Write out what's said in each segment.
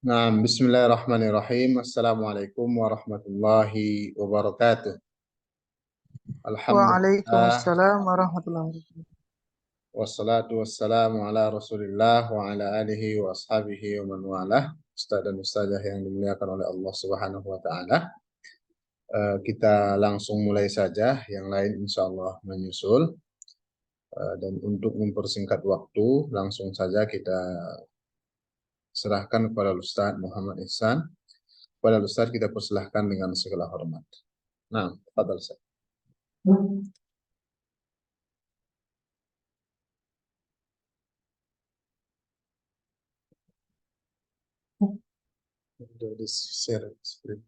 Nah, bismillahirrahmanirrahim. Assalamualaikum warahmatullahi wabarakatuh. Alhamdulillah, Waalaikumsalam warahmatullahi wabarakatuh. wassalatu wassalamu ala rasulillah wa ala alihi wa ashabihi wa man walah. Ustaz dan ustazah yang dimuliakan oleh Allah Subhanahu wa Ta'ala. Kita langsung mulai saja, yang lain insya Allah menyusul. Dan untuk mempersingkat waktu, langsung saja kita serahkan kepada Ustaz Muhammad Ihsan. Kepada Ustaz kita persilahkan dengan segala hormat. Nah, tafadhal Ustaz. Dari share screen.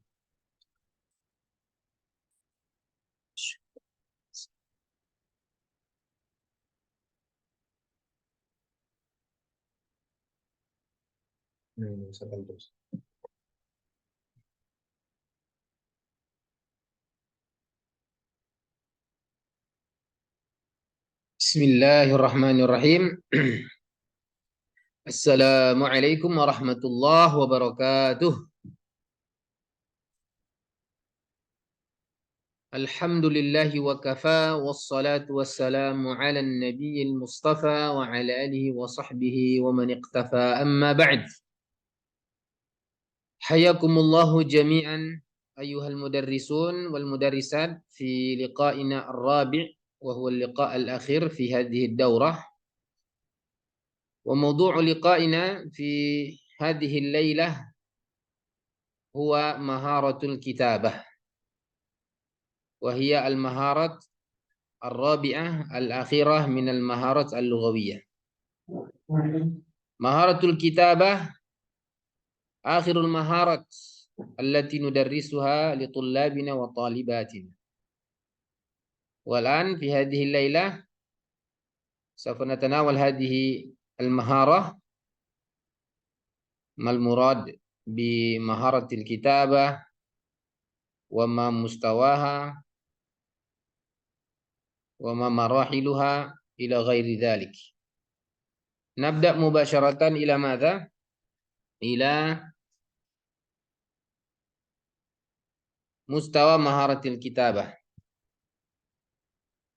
Bisa terus. Bismillahirrahmanirrahim. Assalamualaikum warahmatullahi wabarakatuh. Alhamdulillahi wa kafa wassalatu wassalamu ala nabiyil mustafa wa ala alihi wa sahbihi wa man iqtafa amma ba'd. Hayakumullahu jami'an ayyuhal mudarrisun wal mudarrisat fi liqa'ina ar-rabi' wa huwa al-liqa' al-akhir fi hadhihi ad-daurah. وموضوع لقائنا في هذه الليلة هو مهارة الكتابة، وهي المهارة الرابعة الأخيرة من المهارات اللغوية. مهارة الكتابة آخر المهارات التي ندرسها لطلابنا وطالباتنا. والآن في هذه الليلة سوف نتناول هذه المهارة، ما المراد بمهارة الكتابة وما مستواها وما مراحلها إلى غير ذلك. نبدأ مباشرة إلى ماذا؟ إلى مستوى مهارة الكتابة.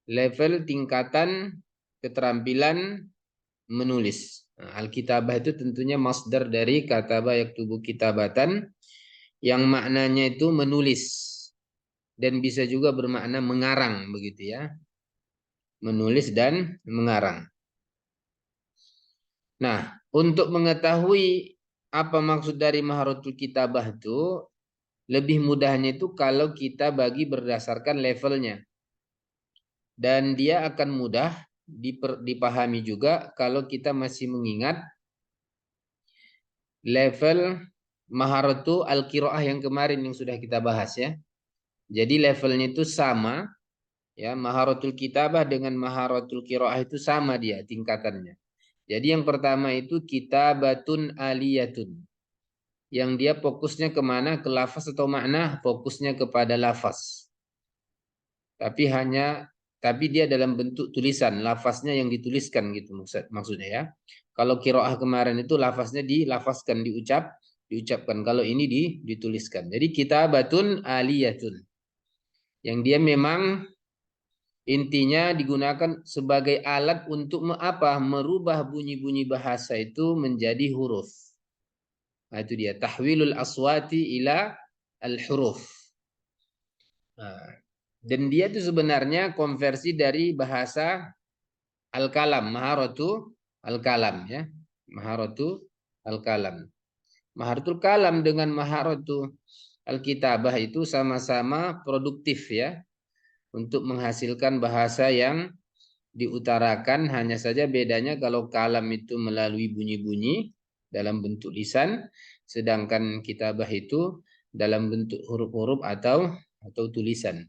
Level tingkatan keterampilan menulis. Al-kitabah itu tentunya masdar dari kataba yaktubu kitabatan, yang maknanya itu menulis dan bisa juga bermakna mengarang, begitu ya. Menulis dan mengarang. Nah, untuk mengetahui apa maksud dari maharatul kitabah itu, lebih mudahnya itu kalau kita bagi berdasarkan levelnya. Dan dia akan mudah dipahami juga kalau kita masih mengingat level maharatu al-qiraah yang kemarin yang sudah kita bahas ya. Jadi levelnya itu sama ya, maharatul kitabah dengan maharatul qiraah itu sama dia tingkatannya. Jadi yang pertama itu kitabatun aliyatun. Yang dia fokusnya kemana? Ke lafaz atau makna? Fokusnya kepada lafaz. Tapi dia dalam bentuk tulisan, lafaznya yang dituliskan gitu maksudnya ya. Kalau qiraah kemarin itu lafaznya dilafazkan, diucapkan. Kalau ini dituliskan. Jadi kitabatun aliyatun. Yang dia memang intinya digunakan sebagai alat untuk merubah bunyi-bunyi bahasa itu menjadi huruf. Nah, itu dia tahwilul aswati ila al-huruf. Nah, dan dia itu sebenarnya konversi dari bahasa al-kalam, maharatu al-kalam ya. Maharatu al-kalam. Maharatul kalam dengan maharatu al-kitabah itu sama-sama produktif ya, untuk menghasilkan bahasa yang diutarakan. Hanya saja bedanya kalau kalam itu melalui bunyi-bunyi dalam bentuk lisan, sedangkan kitabah itu dalam bentuk huruf-huruf atau tulisan.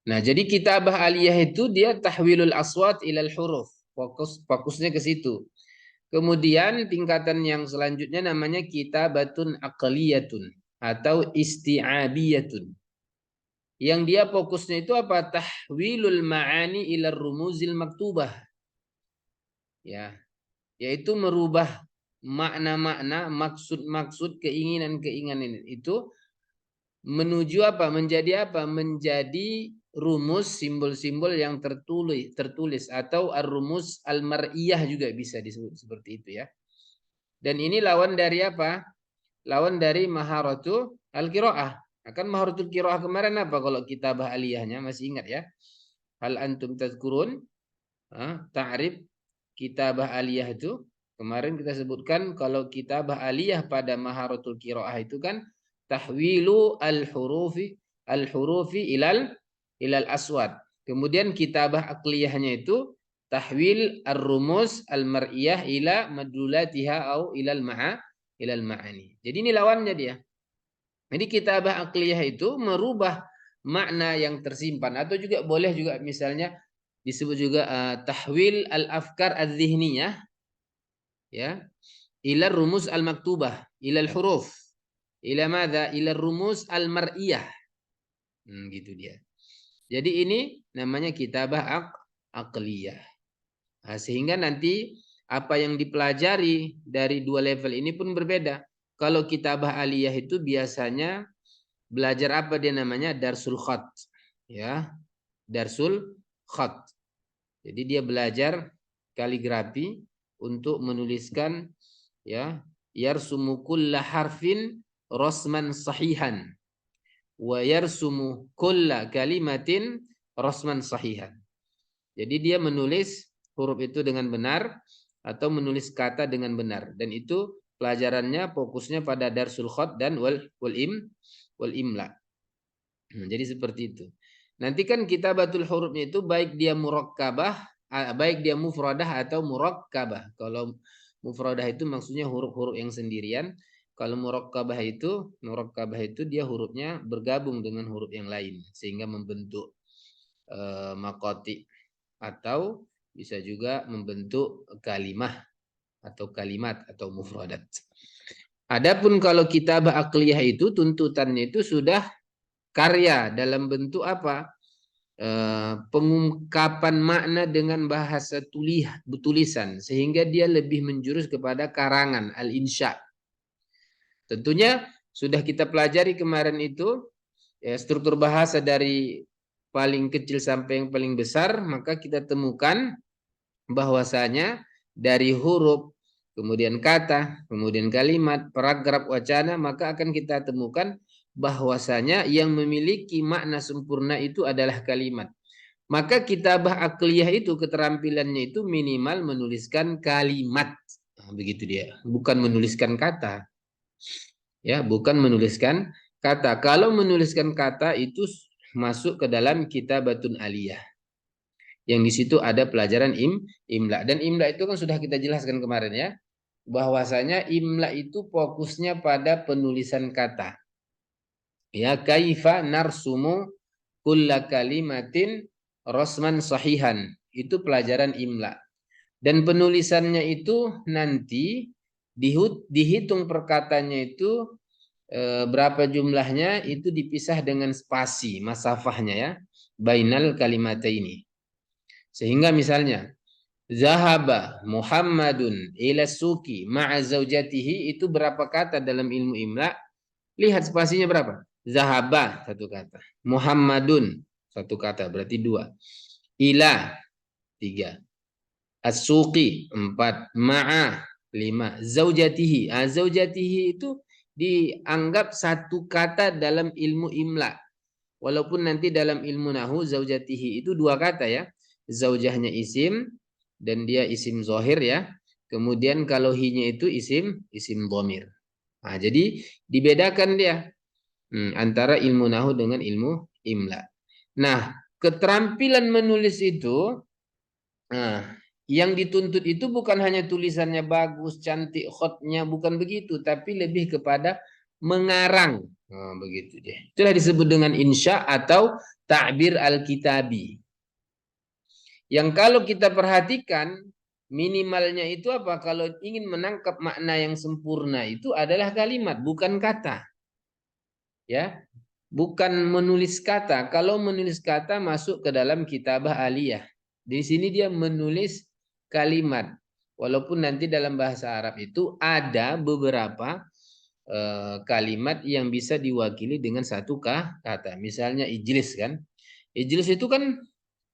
Nah, jadi kitabah aliyah itu dia tahwilul aswat ilal huruf. Fokusnya ke situ. Kemudian tingkatan yang selanjutnya namanya kitabatun aqliyatun atau isti'abiyatun. Yang dia fokusnya itu apa? Tahwilul ma'ani ila rumuzil maktubah. Ya, yaitu merubah makna-makna, maksud-maksud, keinginan-keinginan itu menuju apa? Menjadi apa? Menjadi rumus, simbol-simbol yang tertulis atau ar-rumus al-mar'iyah juga bisa disebut seperti itu ya. Dan ini lawan dari apa? Lawan dari maharatu al-qiraah. Akan maharatul qiraah kemarin apa kalau kitabah aliyahnya masih ingat ya? Hal antum tazkurun? Ta'rif kitabah aliyah itu kemarin kita sebutkan kalau kitabah aliyah pada maharatul qiraah itu kan tahwilu al-hurufi ilal aswad. Kemudian kitabah aqliyahnya itu tahwil ar-rumus al-mar'iyah ila madlulatiha au ilal ma'ani. Jadi ini lawannya dia. Jadi kitabah aqliyah itu merubah makna yang tersimpan atau juga boleh juga misalnya disebut juga tahwil al-afkar az-zihniyah ya ila rumus al-maktubah ila al-huruf ila madza ila rumus al-mar'iyah. Gitu dia. Jadi ini namanya kitabah aqliyah. Nah, sehingga nanti apa yang dipelajari dari dua level ini pun berbeda. Kalau kitabah aliyah itu biasanya belajar apa dia namanya? Darsul khat. Ya, darsul khat. Jadi dia belajar kaligrafi untuk menuliskan ya yarsumu kulla harfin rasman sahihan wa yarsumu kulla kalimatin rasman sahihan. Jadi dia menulis huruf itu dengan benar atau menulis kata dengan benar dan itu pelajarannya fokusnya pada darsul khat dan wal imla. Jadi seperti itu. Nanti kan kitabatul hurufnya itu baik dia murakkabah, baik dia mufradah atau murakkabah. Kalau mufradah itu maksudnya huruf-huruf yang sendirian. Kalau murakkabah itu dia hurufnya bergabung dengan huruf yang lain sehingga membentuk maqati atau bisa juga membentuk kalimah atau kalimat atau mufradat. Adapun kalau kitabah aqliyah itu tuntutannya itu sudah karya dalam bentuk apa? Pengungkapan makna dengan bahasa tulisan sehingga dia lebih menjurus kepada karangan al-insya. Tentunya sudah kita pelajari kemarin itu ya, struktur bahasa dari paling kecil sampai yang paling besar, maka kita temukan bahwasanya dari huruf, kemudian kata, kemudian kalimat, paragraf, wacana, maka akan kita temukan bahwasanya yang memiliki makna sempurna itu adalah kalimat. Maka kitabah aqliyah itu keterampilannya itu minimal menuliskan kalimat. Nah, begitu dia, bukan menuliskan kata. Ya, bukan menuliskan kata. Kalau menuliskan kata itu masuk ke dalam kitabatun aliyah. Yang di situ ada pelajaran imla dan imla itu kan sudah kita jelaskan kemarin ya. Bahwasanya imla itu fokusnya pada penulisan kata. Ya, kaifa narsumu kulla kalimatin rasman sahihan. Itu pelajaran imla. Dan penulisannya itu nanti dihitung perkataannya itu berapa jumlahnya itu dipisah dengan spasi, masafahnya ya. Bainal kalimata ini. Sehingga misalnya Zahaba Muhammadun ila suki ma'a zaujatihi itu berapa kata dalam ilmu imla? Lihat spasinya berapa? Zahaba satu kata. Muhammadun satu kata berarti dua. Ila tiga. As-suqi empat. Ma'a lima. Zaujatihi. Zaujatihi itu dianggap satu kata dalam ilmu imla. Walaupun nanti dalam ilmu nahu zaujatihi itu dua kata ya. Zaujahnya isim dan dia isim zohir ya. Kemudian kalau hinya itu isim dhamir. Nah, jadi dibedakan dia antara ilmu nahu dengan ilmu imla. Nah, keterampilan menulis itu yang dituntut itu bukan hanya tulisannya bagus, cantik, khotnya, bukan begitu, tapi lebih kepada mengarang. Nah, begitu dia. Itulah disebut dengan insya atau ta'bir al-kitabi. Yang kalau kita perhatikan minimalnya itu apa? Kalau ingin menangkap makna yang sempurna itu adalah kalimat, bukan kata. Ya, bukan menulis kata. Kalau menulis kata masuk ke dalam kitabah aliyah. Di sini dia menulis kalimat. Walaupun nanti dalam bahasa Arab itu ada beberapa kalimat yang bisa diwakili dengan satu kata. Misalnya ijlis kan. Ijlis itu kan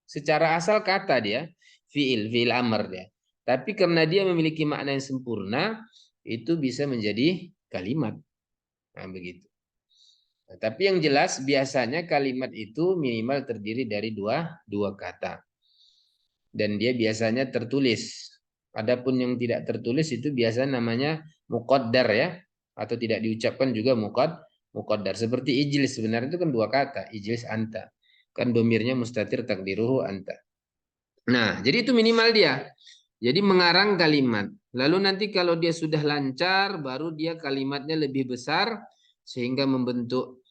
secara asal kata dia, fiil amr dia. Tapi karena dia memiliki makna yang sempurna, itu bisa menjadi kalimat. Nah, begitu. Nah, tapi yang jelas biasanya kalimat itu minimal terdiri dari dua kata. Dan dia biasanya tertulis. Adapun yang tidak tertulis itu biasa namanya muqaddar ya, atau tidak diucapkan juga muqaddar. Seperti ijlis sebenarnya itu kan dua kata, ijlis anta. Kan domirnya mustatir takdiruhu anta. Nah, jadi itu minimal dia. Jadi mengarang kalimat. Lalu nanti kalau dia sudah lancar, baru dia kalimatnya lebih besar sehingga membentuk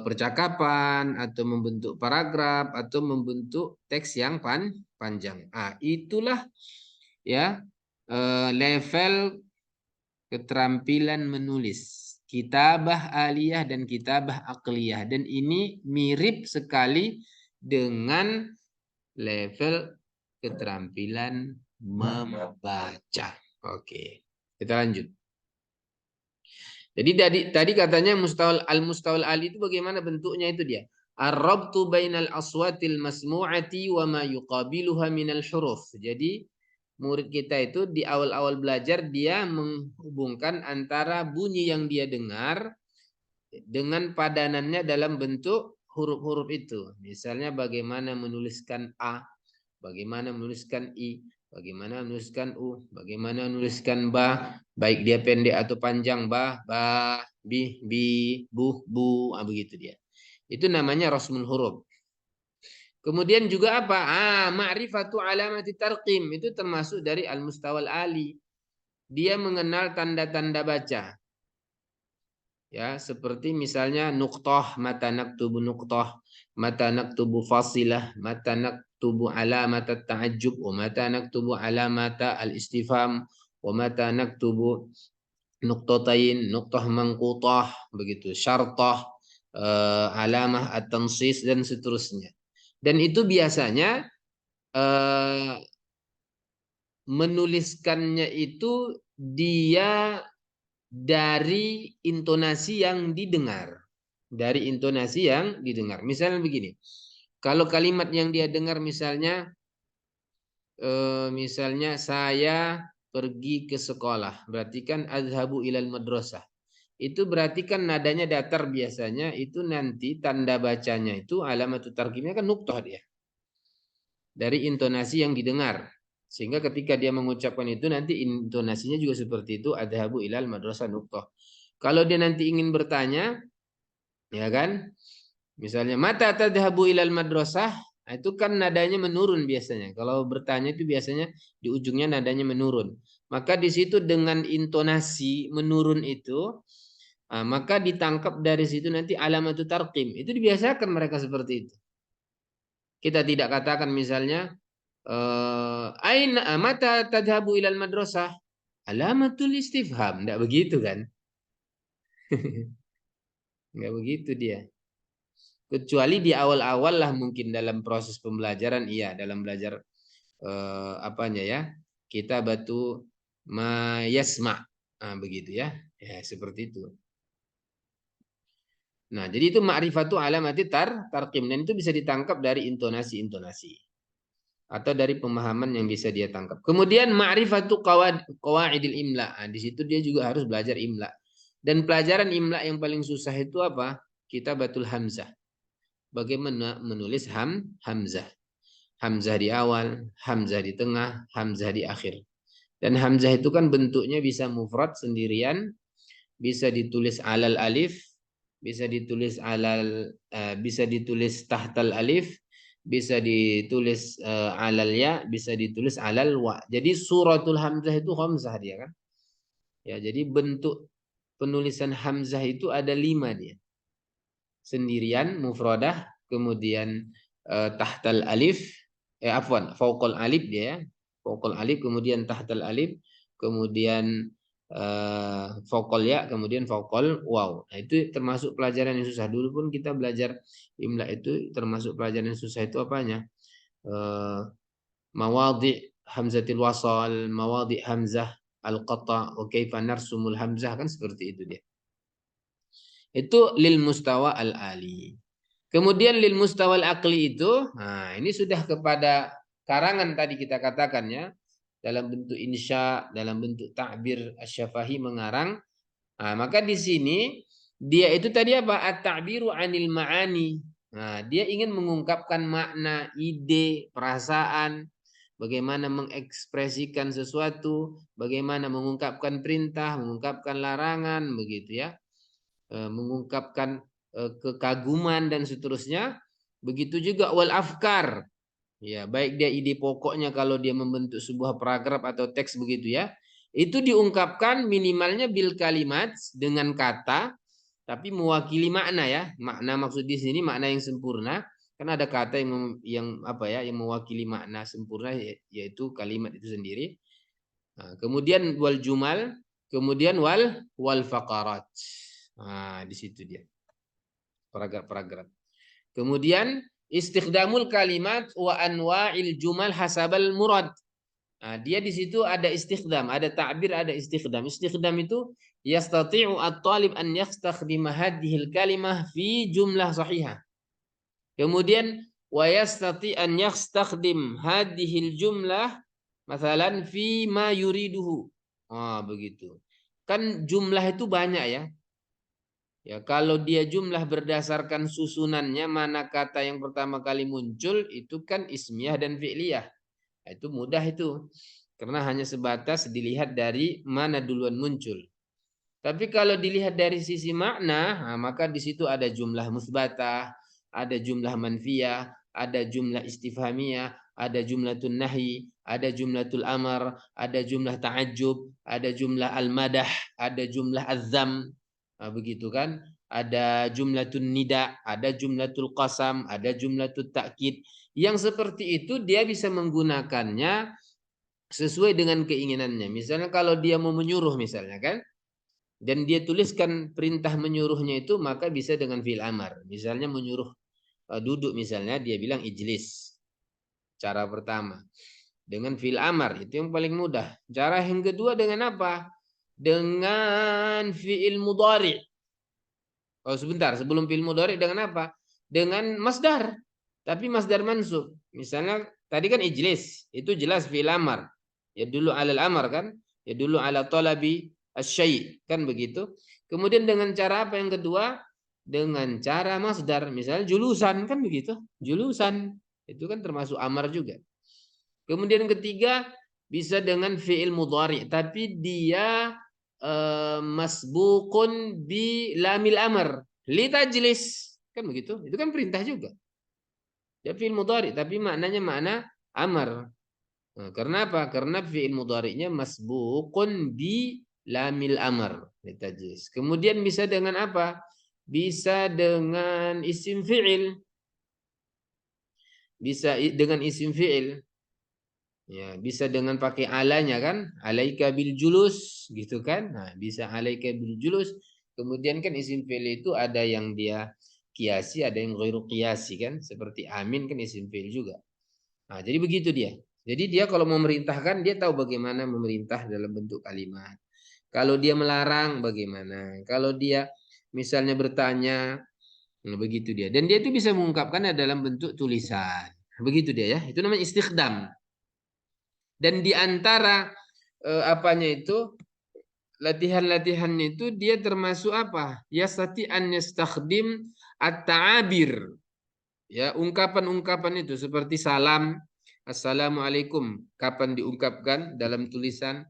percakapan atau membentuk paragraf atau membentuk teks yang panjang. Ah, itulah ya level keterampilan menulis. Kitabah aliyah dan kitabah akliyah. Dan ini mirip sekali dengan level keterampilan membaca. Oke, kita lanjut. Jadi tadi katanya al-mustawal ali itu bagaimana bentuknya itu dia. Ar-rabtu bainal aswatil masmu'ati wa ma yuqabiluha minal huruf. Jadi murid kita itu di awal-awal belajar dia menghubungkan antara bunyi yang dia dengar dengan padanannya dalam bentuk huruf-huruf itu. Misalnya bagaimana menuliskan A, bagaimana menuliskan I, bagaimana menuliskan U, bagaimana menuliskan ba, baik dia pendek atau panjang, ba, bi, bu, begitu dia. Itu namanya rasmul huruf. Kemudian juga apa? Ma'rifatu alamati tarqim. Itu termasuk dari al-mustawal ali. Dia mengenal tanda-tanda baca. Ya, seperti misalnya nuqtah, mata naktubu nuqtah, mata naktubu fasilah, mata naktubu alamat at-ta'ajjub, wa mata naktubu alamat al-istifham, wa mata naktubu nuqtatain, nuqtah manqutah, begitu, syartah, alamah at-tansis dan seterusnya. Dan itu biasanya menuliskannya itu dia dari intonasi yang didengar. Dari intonasi yang didengar. Misalnya begini. Kalau kalimat yang dia dengar misalnya saya pergi ke sekolah. Berarti kan azhabu ilal madrasah. Itu berarti kan nadanya datar biasanya. Itu nanti tanda bacanya itu alamat tarkimnya kan nuqtah dia. Dari intonasi yang didengar. Sehingga ketika dia mengucapkan itu nanti intonasinya juga seperti itu. Adhabu ilal madrasah nuqtah. Kalau dia nanti ingin bertanya, ya kan? Misalnya mata tadhabu ilal madrasah, itu kan nadanya menurun biasanya. Kalau bertanya itu biasanya di ujungnya nadanya menurun. Maka di situ dengan intonasi menurun itu, maka ditangkap dari situ nanti alamatu tarqim. Itu dibiasakan mereka seperti itu. Kita tidak katakan misalnya aina mata tadhabu ilal madrasah, alamatul istifham, enggak begitu kan? Enggak begitu dia. Kecuali di awal-awal lah mungkin dalam proses pembelajaran, iya, dalam belajar apanya ya, kita batu mayasma, begitu ya, ya seperti itu. Nah, jadi itu ma'rifatu alamati tarqim, dan itu bisa ditangkap dari intonasi-intonasi atau dari pemahaman yang bisa dia tangkap. Kemudian ma'rifatu qawaidil imla. Di situ dia juga harus belajar imla. Dan pelajaran imla yang paling susah itu apa? Kitabatul hamzah. Bagaimana menulis hamzah. Hamzah di awal, hamzah di tengah, hamzah di akhir. Dan hamzah itu kan bentuknya bisa mufrad sendirian, bisa ditulis alal alif, bisa ditulis bisa ditulis tahtal alif, bisa ditulis alal ya, bisa ditulis alal wa. Jadi suratul hamzah itu hamzah dia kan. Ya, jadi bentuk penulisan hamzah itu ada 5 dia. Sendirian, mufradah, kemudian tahtal alif, fauqal alif dia ya. Fauqal alif, kemudian tahtal alif, kemudian fauqal ya, kemudian fauqal waw. Nah, itu termasuk pelajaran yang susah. Dulu pun kita belajar imla itu termasuk pelajaran yang susah itu apanya? Mawadhi hamzatil wasal, mawadhi hamzah al-qata, wa kaifa narsumul hamzah, kan seperti itu dia. Itu lil mustawa al-ali. Kemudian lil mustawa al-aqli itu, nah ini sudah kepada karangan tadi kita katakan ya, dalam bentuk insya, dalam bentuk ta'bir asy-syafahi mengarang. Nah, maka di sini dia itu tadi apa? At-ta'biru anil ma'ani. Nah, dia ingin mengungkapkan makna, ide, perasaan, bagaimana mengekspresikan sesuatu, bagaimana mengungkapkan perintah, mengungkapkan larangan, begitu ya. Mengungkapkan kekaguman dan seterusnya. Begitu juga wal afkar. Ya, baik dia ide pokoknya kalau dia membentuk sebuah paragraf atau teks begitu ya. Itu diungkapkan minimalnya bil kalimat dengan kata tapi mewakili makna ya. Makna maksud di sini makna yang sempurna. Kan ada kata yang apa ya, yang mewakili makna sempurna yaitu kalimat itu sendiri. Nah, kemudian wal jumal, kemudian wal faqarat. Nah, di situ dia. Paragraf-paragraf. Kemudian istikhdamul kalimat wa anwa'il jumal hasabal murad. Nah, dia di situ ada istikhdam, ada ta'bir, ada istikhdam. Istikhdam itu yastati'u at-talib an yastakhdima hadhil kalimah fi jumlah sahihah. Kemudian wa yastati' an yastakhdim hadhil jumlah masalan fi ma yuriduhu. Begitu. Kan jumlah itu banyak ya. Ya, kalau dia jumlah berdasarkan susunannya, mana kata yang pertama kali muncul itu kan ismiyah dan fi'liyah. Itu mudah itu. Karena hanya sebatas dilihat dari mana duluan muncul. Tapi kalau dilihat dari sisi makna, maka di situ ada jumlah musbatah, ada jumlah manfiyah, ada jumlah istifhamiyah, ada jumlatul nahi, ada jumlatul amar, ada jumlah ta'ajjub, ada jumlah al-madah, ada jumlah az-zam. Begitu kan? Ada jumlatul nida, ada jumlatul qasam, ada jumlatul ta'kid. Yang seperti itu dia bisa menggunakannya sesuai dengan keinginannya. Misalnya kalau dia mau menyuruh misalnya kan, dan dia tuliskan perintah menyuruhnya itu, maka bisa dengan fi'il amar. Misalnya menyuruh duduk misalnya, dia bilang ijlis. Cara pertama. Dengan fi'il amar, itu yang paling mudah. Cara yang kedua dengan apa? Dengan fi'il mudhari'. Oh sebentar, sebelum fi'il mudhari' dengan apa? Dengan masdar. Tapi masdar mansub. Misalnya tadi kan ijlis, itu jelas fi'il amar. Ya dulu alal amar kan? Ya dulu ala talabi asy-syai' kan begitu. Kemudian dengan cara apa yang kedua? Dengan cara masdar. Misalnya julusan kan begitu. Julusan itu kan termasuk amar juga. Kemudian ketiga bisa dengan fi'il mudhari' tapi dia masbukun bi lamil amr li tajlis kan begitu, itu kan perintah juga ya fi'il mudhari tapi maknanya makna amr. Nah, karena apa? Karena fi'il mudhari'nya masbukun bi lamil amr li tajlis. Kemudian bisa dengan apa? Bisa dengan isim fi'il, bisa dengan isim fi'il. Ya, bisa dengan pakai alanya kan, alaika bil julus gitu kan. Nah, bisa alaika bil julus. Kemudian kan isim fi'il itu ada yang dia kiasi, ada yang ghairu kiasi kan, seperti amin kan isim fi'il juga. Nah, jadi begitu dia. Jadi dia kalau memerintahkan dia tahu bagaimana memerintah dalam bentuk kalimat. Kalau dia melarang bagaimana. Kalau dia misalnya bertanya, nah, begitu dia. Dan dia itu bisa mengungkapkannya dalam bentuk tulisan. Begitu dia ya. Itu namanya istikhdam. Dan di antara apanya itu latihan-latihannya itu dia termasuk apa? Yastati an yastakhdim at-ta'abir. Ya, ungkapan-ungkapan itu seperti salam, assalamualaikum, kapan diungkapkan dalam tulisan?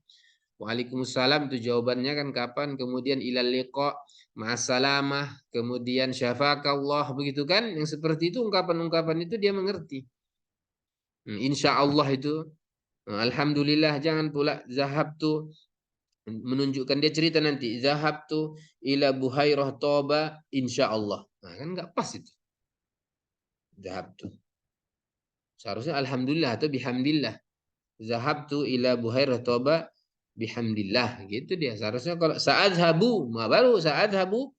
Waalaikumsalam itu jawabannya kan kapan? Kemudian ilal liqa, ma'assalamah, kemudian syafakallah begitu kan? Yang seperti itu ungkapan-ungkapan itu dia mengerti. Insya Allah itu alhamdulillah, jangan pula zahabtu menunjukkan dia cerita nanti zahabtu ila buhairah toba insyaallah. Nah, kan nggak pas itu. Zahabtu. Seharusnya alhamdulillah atau bihamdillah. Zahabtu ila buhairah toba bihamdillah gitu dia. Seharusnya kalau sa'adhabu, baru sa'adhabu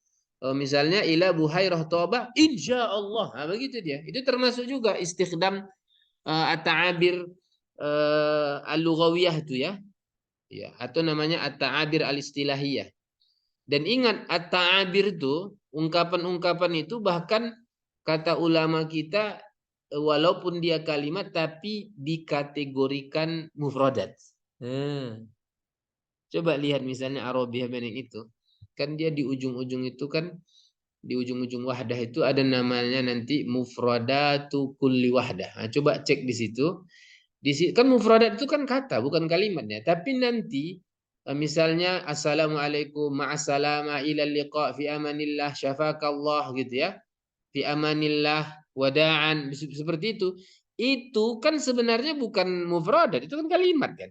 misalnya ila buhairah toba insyaallah. Nah, begitu dia. Itu termasuk juga istikhdam at-ta'abir al-lughawiyah itu ya. Ya, atau namanya at-ta'abir al-istilahiyah. Dan ingat at-ta'abir itu, ungkapan-ungkapan itu bahkan kata ulama kita walaupun dia kalimat tapi dikategorikan mufradat. Coba lihat misalnya Arabiyah Banin itu. Kan dia di ujung-ujung itu kan di ujung-ujung wahdah itu ada namanya nanti mufradatu kulli wahdah. Nah, coba cek di situ. Kan mufradat itu kan kata, bukan kalimatnya. Tapi nanti misalnya assalamualaikum ma'assalama ila liqa fi amanillah syafakallah gitu ya. Fi amanillah wada'an seperti itu. Itu kan sebenarnya bukan mufradat, itu kan kalimat kan.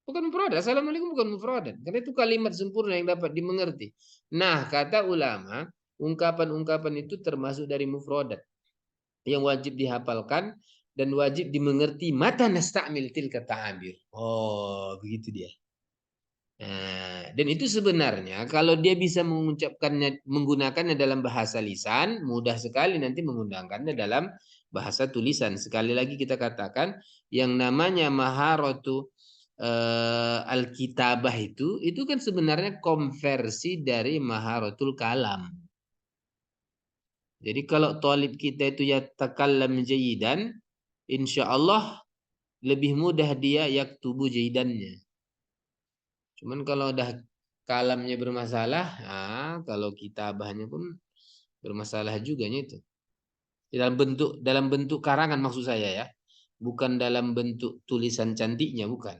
Bukan mufradat. Assalamualaikum bukan mufradat. Karena itu kalimat sempurna yang dapat dimengerti. Nah, kata ulama, ungkapan-ungkapan itu termasuk dari mufradat yang wajib dihafalkan dan wajib dimengerti mata nasta'mil tilka ta'abir. Oh, begitu dia. Nah, dan itu sebenarnya kalau dia bisa mengucapkannya menggunakannya dalam bahasa lisan, mudah sekali nanti menggunakannya dalam bahasa tulisan. Sekali lagi kita katakan yang namanya maharatu al-kitabah itu kan sebenarnya konversi dari maharatul kalam. Jadi kalau talib kita itu ya takallam jayidan, insya Allah lebih mudah dia yaktubu jayidannya. Cuman kalau udah kalamnya bermasalah, kalau kitabahnya pun bermasalah juga itu. Dalam bentuk karangan maksud saya ya, bukan dalam bentuk tulisan cantiknya, bukan.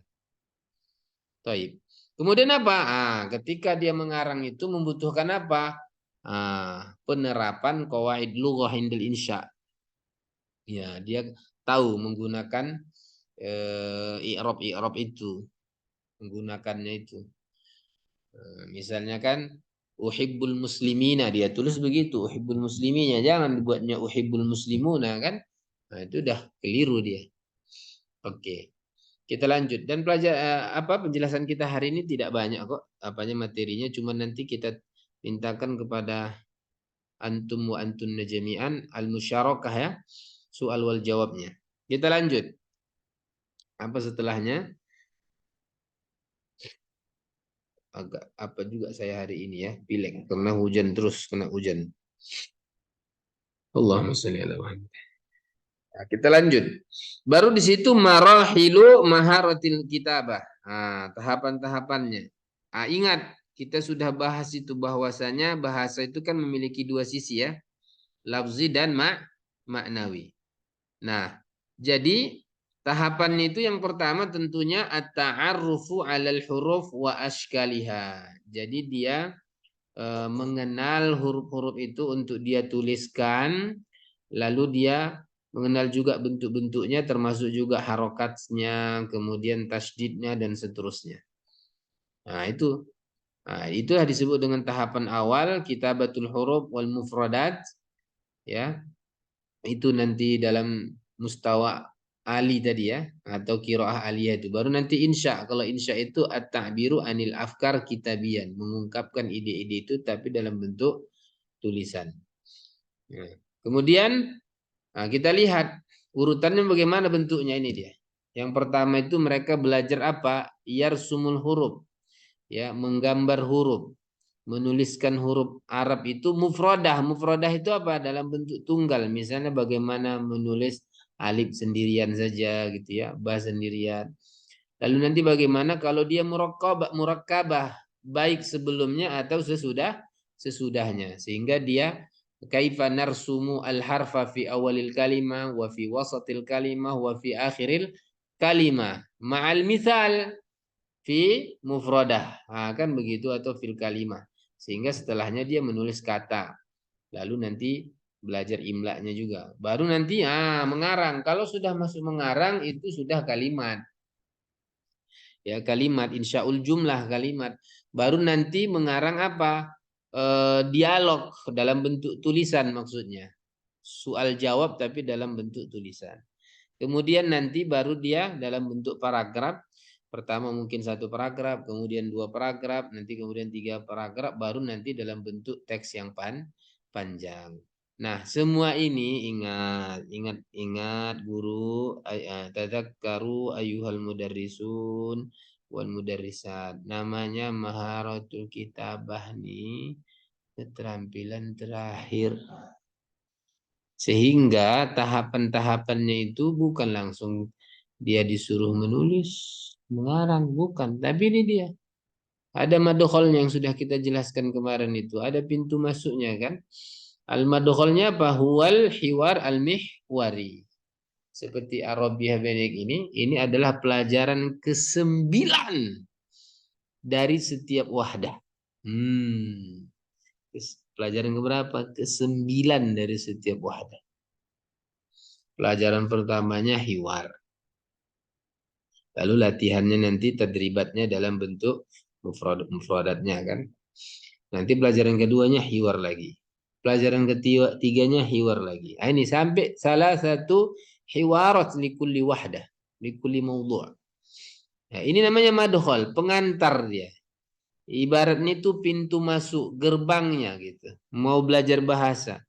Taib. Kemudian apa? Ketika dia mengarang itu membutuhkan apa? Penerapan qawaid lughah indal insya. Ya, dia tahu menggunakan i'rab itu, menggunakannya itu. Misalnya kan uhibbul muslimina, dia tulis begitu, uhibbul muslimina, jangan dibuatnya uhibbul muslimuna kan. Nah, itu udah keliru dia. Oke. Kita lanjut dan penjelasan kita hari ini tidak banyak kok materinya, cuma nanti kita mintakan kepada antum wa antunna jami'an al-musyarakah ya, soal wal jawabnya. Kita lanjut. Apa setelahnya? Agak apa juga saya hari ini ya, pilek karena hujan terus, kena hujan. Allahumma sholli ala Muhammad. Nah, kita lanjut. Baru di situ marahilu maharatil kitabah. Tahapan-tahapannya. Ingat, kita sudah bahas itu bahwasanya bahasa itu kan memiliki dua sisi ya. Lafzi dan maknawi. Nah, jadi tahapannya itu yang pertama tentunya at-ta'arrufu 'alal huruf wa ashkaliha. Jadi dia mengenal huruf-huruf itu untuk dia tuliskan, lalu dia mengenal juga bentuk-bentuknya termasuk juga harokatnya, kemudian tasdidnya dan seterusnya. Nah, itu disebut dengan tahapan awal kitabatul huruf wal mufradat ya. Itu nanti dalam mustawa ali tadi ya, atau qiraah aliyah itu. Baru nanti insya. Kalau insya itu at-ta'biru anil afkar kitabian, mengungkapkan ide-ide itu tapi dalam bentuk tulisan. Nah, kemudian kita lihat urutannya bagaimana bentuknya ini dia. Yang pertama itu mereka belajar apa? Yarsumul huruf. Ya, menggambar huruf. Menuliskan huruf Arab itu mufradah. Mufradah itu apa? Dalam bentuk tunggal. Misalnya bagaimana menulis alif sendirian saja gitu ya, ba sendirian. Lalu nanti bagaimana kalau dia murakkabah baik sebelumnya atau sesudahnya, sehingga dia kaifa narsumu al-harfa fi awalil kalimah wa fi wasatil kalimah wa fi akhiril kalimah ma'al mithal fi mufradah. Kan begitu, atau fil kalimah. Sehingga setelahnya dia menulis kata. Lalu nanti belajar imla'nya juga. Baru nanti mengarang. Kalau sudah masuk mengarang itu sudah kalimat. Ya, kalimat insyaul jumlah kalimat. Baru nanti mengarang apa? Dialog dalam bentuk tulisan maksudnya. Soal jawab tapi dalam bentuk tulisan. Kemudian nanti baru dia dalam bentuk paragraf. Pertama mungkin satu paragraf, kemudian dua paragraf, nanti kemudian tiga paragraf, baru nanti dalam bentuk teks yang panjang. Nah, semua ini ingat guru, tadzakkaru ayyuhal mudarrisun wal mudarrisat. Namanya maharatul kitabah nih, keterampilan terakhir. Sehingga tahapan-tahapannya itu bukan langsung dia disuruh menulis, mengarang, bukan. Tapi ini dia. Ada madkhalnya yang sudah kita jelaskan kemarin itu. Ada pintu masuknya kan. Al-madkhalnya apa? Huwal hiwar al-mihwari. Seperti Arabiah Benik ini adalah pelajaran ke-9 dari setiap wahdah. Pelajaran keberapa? Ke-9 dari setiap wahdah. Pelajaran pertamanya hiwar. Lalu latihannya nanti tadribatnya dalam bentuk mufradatnya kan. Nanti pelajaran keduanya hiwar lagi. Pelajaran ketiganya hiwar lagi. Nah, ini sampai salah satu hiwarat likulli wahdah, likulli mawdu'. Nah, ini namanya madkhal, pengantar dia. Ibaratnya itu pintu masuk, gerbangnya gitu. Mau belajar bahasa.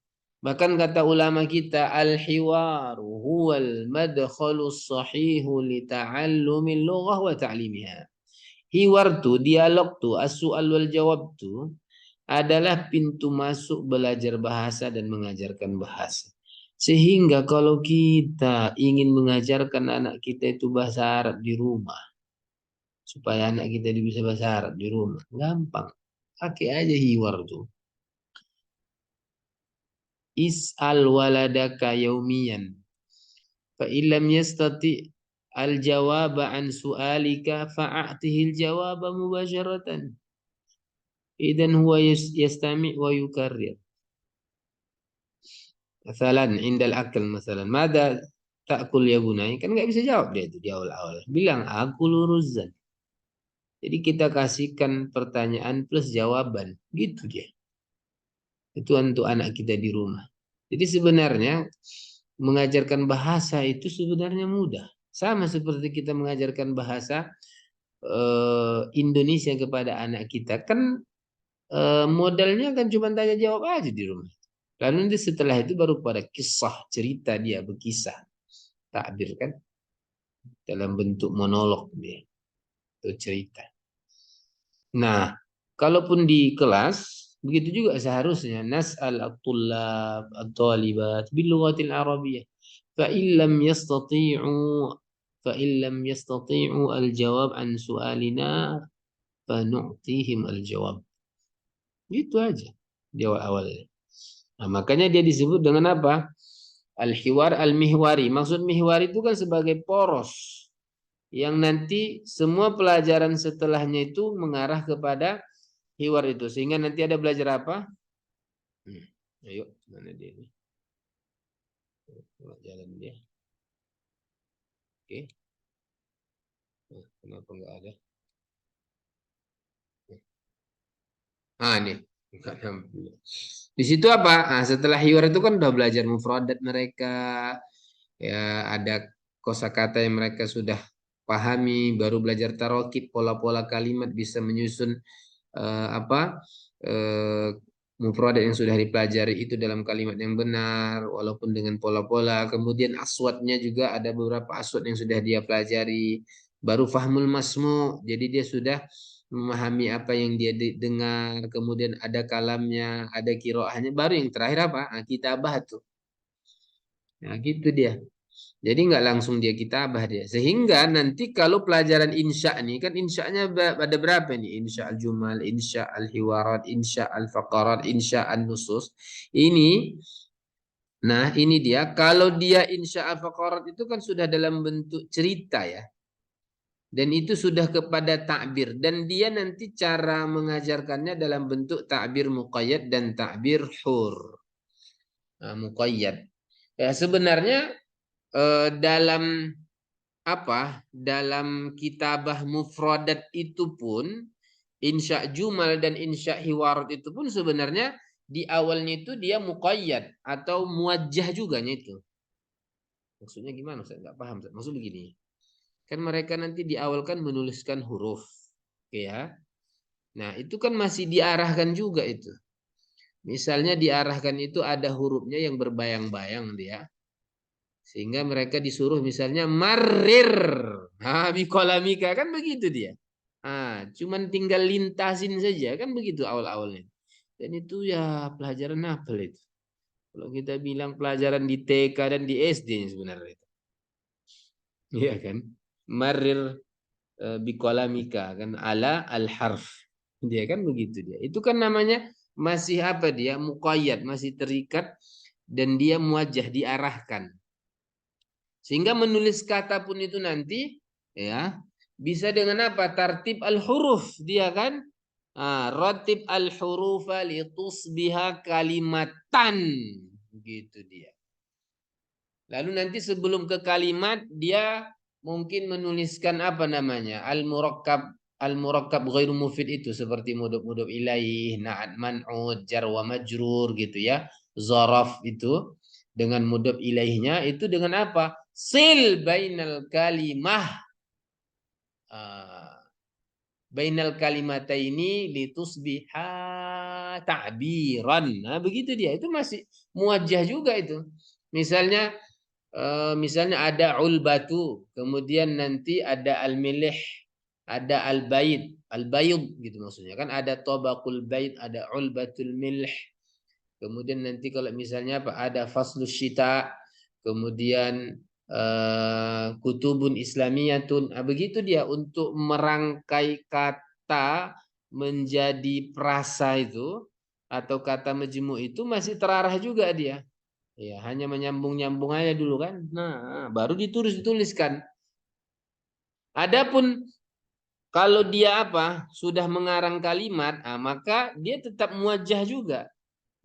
Bahkan kata ulama kita, al-hiwaru huwal madkhalus sahihu li ta'allumil lughah wa ta'limiha. Hiwar tuh, dialog tuh, as-su'al wal jawab tuh adalah pintu masuk belajar bahasa dan mengajarkan bahasa. Sehingga kalau kita ingin mengajarkan anak kita itu bahasa Arab di rumah, supaya anak kita bisa bahasa Arab di rumah, gampang. Pakai aja hiwar tuh. Is'al waladaka yaumiyan. Fa illam yastati al-jawaba an su'alika fa'atihi al-jawaba mubasharatan. Idan huwa yastami' wa yukarrir. Masalan, indal akal masalan. Mada ta'kul ya bunai? Kan nggak bisa jawab dia itu di awal-awal. Bilang, aku luruzan. Jadi kita kasihkan pertanyaan plus jawaban. Gitu dia. Itu untuk anak kita di rumah. Jadi sebenarnya mengajarkan bahasa itu sebenarnya mudah. Sama seperti kita mengajarkan bahasa Indonesia kepada anak kita. Kan modalnya kan cuma tanya jawab aja di rumah. Lalu nanti setelah itu baru pada kisah, cerita dia berkisah. Takbir kan. Dalam bentuk monolog dia. Itu cerita. Nah, kalaupun di kelas, begitu juga seharusnya. Nas'al at-tullab, at-talibat, bil-lughatil arabiyyah. Fa'illam yastati'u فإن لم يستطيعوا الجواب عن سؤالنا فنعطيهم الجواب. Itu aja di awal-awal. Nah, makanya dia disebut dengan apa? Al-hiwar al-mihwari. Maksud mihwari itu kan sebagai poros yang nanti semua pelajaran setelahnya itu mengarah kepada hiwar itu. Sehingga nanti ada belajar apa? Ayo, mana dia ini? Jalan dia. Oke. Nah, kenapa enggak ada? Ah, nih. Di situ apa? Nah, setelah hiwar itu kan udah belajar mufradat mereka, ya ada kosakata yang mereka sudah pahami, baru belajar tarokib, pola-pola kalimat bisa menyusun apa mufradat yang sudah dipelajari itu dalam kalimat yang benar, walaupun dengan pola-pola. Kemudian aswatnya juga ada beberapa aswat yang sudah dia pelajari, baru fahmul masmu, jadi dia sudah memahami apa yang dia dengar, kemudian ada kalamnya, ada kiroahnya, baru yang terakhir apa? Nah, kitabah tuh. Nah, gitu dia. Jadi nggak langsung dia kitabah dia. Sehingga nanti kalau pelajaran insya nih, kan insyanya ada berapa nih? Insya al-jumal, insya al-hiwarat, insya al-faqarat, insya al-nusus. Ini, nah ini dia. Kalau dia insya al-faqarat itu kan sudah dalam bentuk cerita ya. Dan itu sudah kepada takbir. Dan dia nanti cara mengajarkannya dalam bentuk takbir muqayyad dan takbir hur. Nah, muqayyad. Ya, sebenarnya dalam apa? Dalam kitabah mufradat itu pun insya jumal dan insya hiwarat itu pun sebenarnya di awalnya itu dia muqayyad atau muwajjah juga itu. Maksudnya gimana? Saya nggak paham. Maksud begini. Kan mereka nanti di awal kan menuliskan huruf. Oke ya. Nah, itu kan masih diarahkan juga itu. Misalnya diarahkan itu ada hurufnya yang berbayang-bayang dia. Sehingga mereka disuruh misalnya marir. Nah, bikolamika kan begitu dia. Ah, cuman tinggal lintasin saja kan begitu awal-awalnya. Dan itu ya pelajaran apa itu? Kalau kita bilang pelajaran di TK dan di SD sebenarnya itu. Iya kan? Marir bikolamika kan ala al-harf. Dia kan begitu dia. Itu kan namanya masih apa dia? Muqayyad, masih terikat dan dia muwajjah diarahkan. Sehingga menulis kata pun itu nanti ya bisa dengan apa? Tartib al-huruf dia kan? Ratib al-hurufa litusbiha kalimatan. Gitu dia. Lalu nanti sebelum ke kalimat dia mungkin menuliskan apa namanya? Al-murakkab ghairu mufid itu seperti mudhaf ilaih, na'at man'ud, jar wa majrur gitu ya. Zaraf itu dengan mudhaf ilaihnya itu dengan apa? Sil bainal kalimah bainal kalimataini litusbiha ta'biran. Nah, begitu dia. Itu masih muwajjah juga itu. Misalnya misalnya ada ulbatu, kemudian nanti ada al-milih, ada al-bayid gitu maksudnya kan ada tabaqul bait, ada ulbatul milh. Kemudian nanti kalau misalnya apa ada faslus syita, kemudian kutubun islamiyatun. Nah, begitu dia untuk merangkai kata menjadi prasa itu atau kata majmu itu masih terarah juga dia. Ya, hanya menyambung-nyambung aja dulu kan. Nah, baru dituliskan. Adapun kalau dia apa sudah mengarang kalimat, maka dia tetap muwajjah juga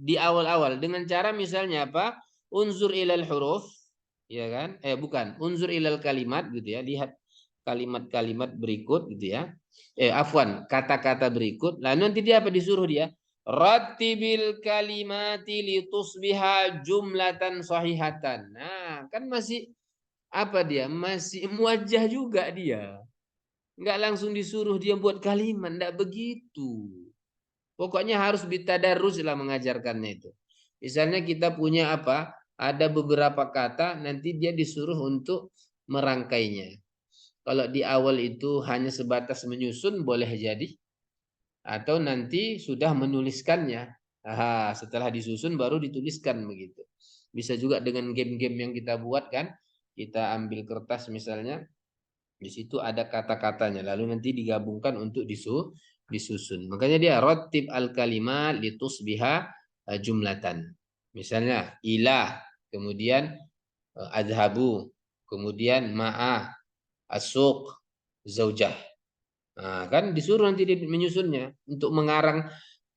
di awal-awal dengan cara misalnya apa? Unzur ilal huruf, ya kan? Bukan, unzur ilal kalimat gitu ya. Lihat kalimat-kalimat berikut gitu ya. Afwan, kata-kata berikut. Lalu nanti dia apa disuruh dia? Rattibil kalimati litusbiha jumlatan sahihatan. Nah, kan masih apa dia? Masih muwajjah juga dia. Enggak langsung disuruh dia buat kalimat, enggak begitu. Pokoknya harus bitadarus lah mengajarkannya itu. Misalnya kita punya apa? Ada beberapa kata nanti dia disuruh untuk merangkainya. Kalau di awal itu hanya sebatas menyusun boleh jadi atau nanti sudah menuliskannya. Setelah disusun baru dituliskan begitu. Bisa juga dengan game-game yang kita buat kan. Kita ambil kertas misalnya, di situ ada kata-katanya lalu nanti digabungkan untuk disusun. Makanya dia ratib al-kalimat litusbiha jumlatan. Misalnya ilah, kemudian adhabu, kemudian ma'a, asuk, zaujah. Nah, kan disuruh nanti dia menyusunnya untuk mengarang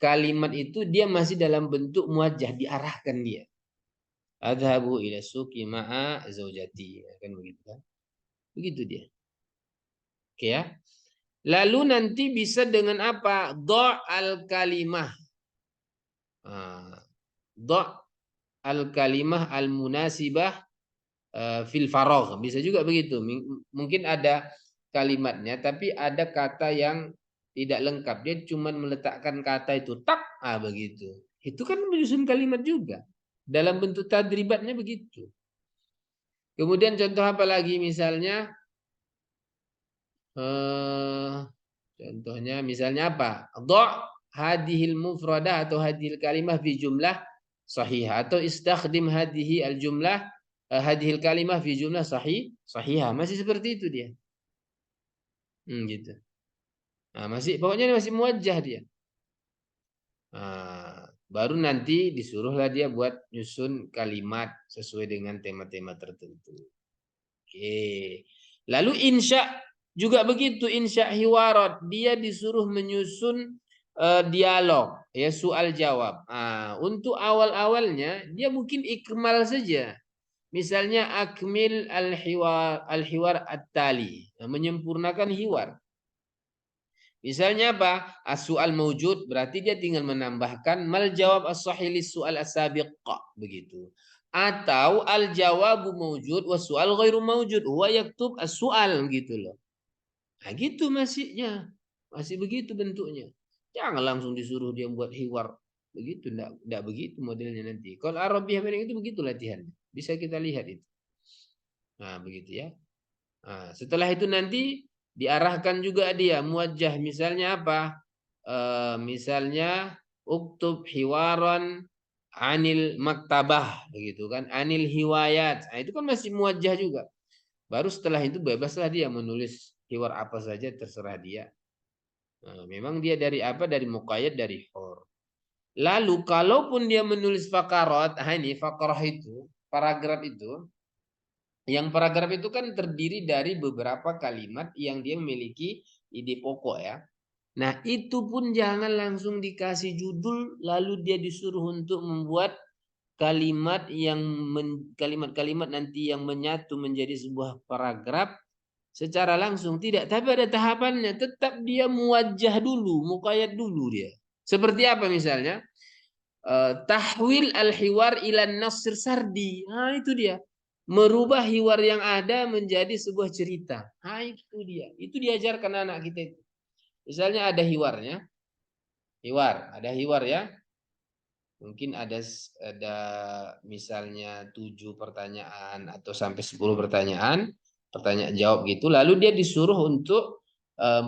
kalimat itu dia masih dalam bentuk muwajjah diarahkan dia. Adhabu ila suki ma'a zaujati, kan begitu kan? Begitu dia. Oke ya. Lalu nanti bisa dengan apa? Do' al-kalimah. Do' al-kalimah al-munasibah fil faragh. Bisa juga begitu. Mungkin ada kalimatnya tapi ada kata yang tidak lengkap. Dia cuma meletakkan kata itu tak begitu. Itu kan menyusun kalimat juga. Dalam bentuk tadribatnya begitu. Kemudian contoh apa lagi misalnya contohnya misalnya apa? Do' hadhil mufradah atau hadhil kalimah fi jumlah sahihah atau istakhdim hadhihi al jumlah hadhil kalimah fi jumlah sahihah. Masih seperti itu dia. Gitu. Nah, pokoknya masih muwajjah dia. Baru nanti disuruhlah dia buat nyusun kalimat sesuai dengan tema-tema tertentu. Oke. Lalu insya juga begitu, insya hiwarat, dia disuruh menyusun dialog, ya soal jawab. Untuk awal-awalnya dia mungkin ikmal saja. Misalnya akmil al-hiwar at-tali, menyempurnakan hiwar. Misalnya apa? As-su'al mawjud berarti dia tinggal menambahkan mal jawab as-sahih lis-su'al as-sabiq begitu. Atau al-jawabu mawjud wa su'al ghairu mawjud huwa yaktub as-su'al gitu loh. Nah gitu masihnya. Masih begitu bentuknya. Jangan langsung disuruh dia buat hiwar. Begitu, enggak begitu modelnya nanti. Kalau Arabiah itu begitu latihannya. Bisa kita lihat itu. Nah, begitu ya. Nah, setelah itu nanti diarahkan juga dia muwajjah, misalnya apa? Misalnya uktub hiwaran anil maktabah begitu kan, anil hiwayat. Nah, itu kan masih muwajjah juga. Baru setelah itu bebaslah dia menulis hiwar apa saja terserah dia. Nah, memang dia dari apa? Dari muqayyad, dari hur. Lalu kalaupun dia menulis faqarat, ini faqarah itu, paragraf itu, yang paragraf itu kan terdiri dari beberapa kalimat yang dia memiliki ide pokok ya. Nah, itu pun jangan langsung dikasih judul lalu dia disuruh untuk membuat kalimat yang kalimat-kalimat nanti yang menyatu menjadi sebuah paragraf secara langsung, tidak, tapi ada tahapannya. Tetap dia muwajjah dulu, muqayyad dulu dia. Seperti apa misalnya? Tahwil al-hiwar ila nasir sardi. Nah, itu dia. Merubah hiwar yang ada menjadi sebuah cerita. Nah, itu dia. Itu diajarkan anak kita itu. Misalnya ada hiwarnya. Ada hiwar ya. Mungkin ada misalnya 7 pertanyaan atau sampai 10 pertanyaan, pertanyaan jawab gitu. Lalu dia disuruh untuk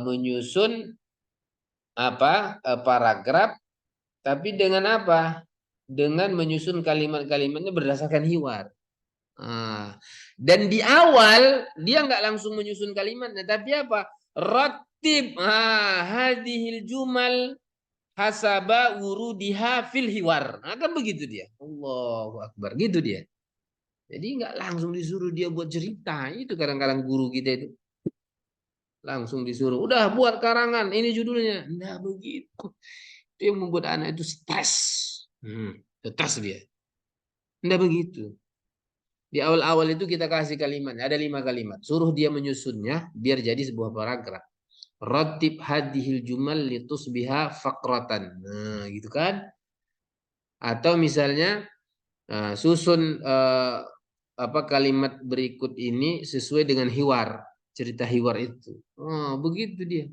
menyusun paragraf, tapi dengan apa? Dengan menyusun kalimat-kalimatnya berdasarkan hiwar. Dan di awal dia nggak langsung menyusun kalimatnya, tapi apa? Ratib hadhil jumal hasaba wurudiha fil hiwar. Nah, kan begitu dia. Allahu Akbar, gitu dia. Jadi nggak langsung disuruh dia buat cerita. Itu kadang-kadang guru kita itu langsung disuruh, udah buat karangan, ini judulnya. Nggak begitu. Itu yang membuat anak itu stres. Stres dia. Nggak begitu. Di awal-awal itu kita kasih kalimat, ada 5 kalimat. Suruh dia menyusunnya biar jadi sebuah paragraf. Ratib hadhil jumal litusbiha faqratan. Nah, gitu kan? Atau misalnya susun kalimat berikut ini sesuai dengan hiwar, cerita hiwar itu. Oh, begitu dia.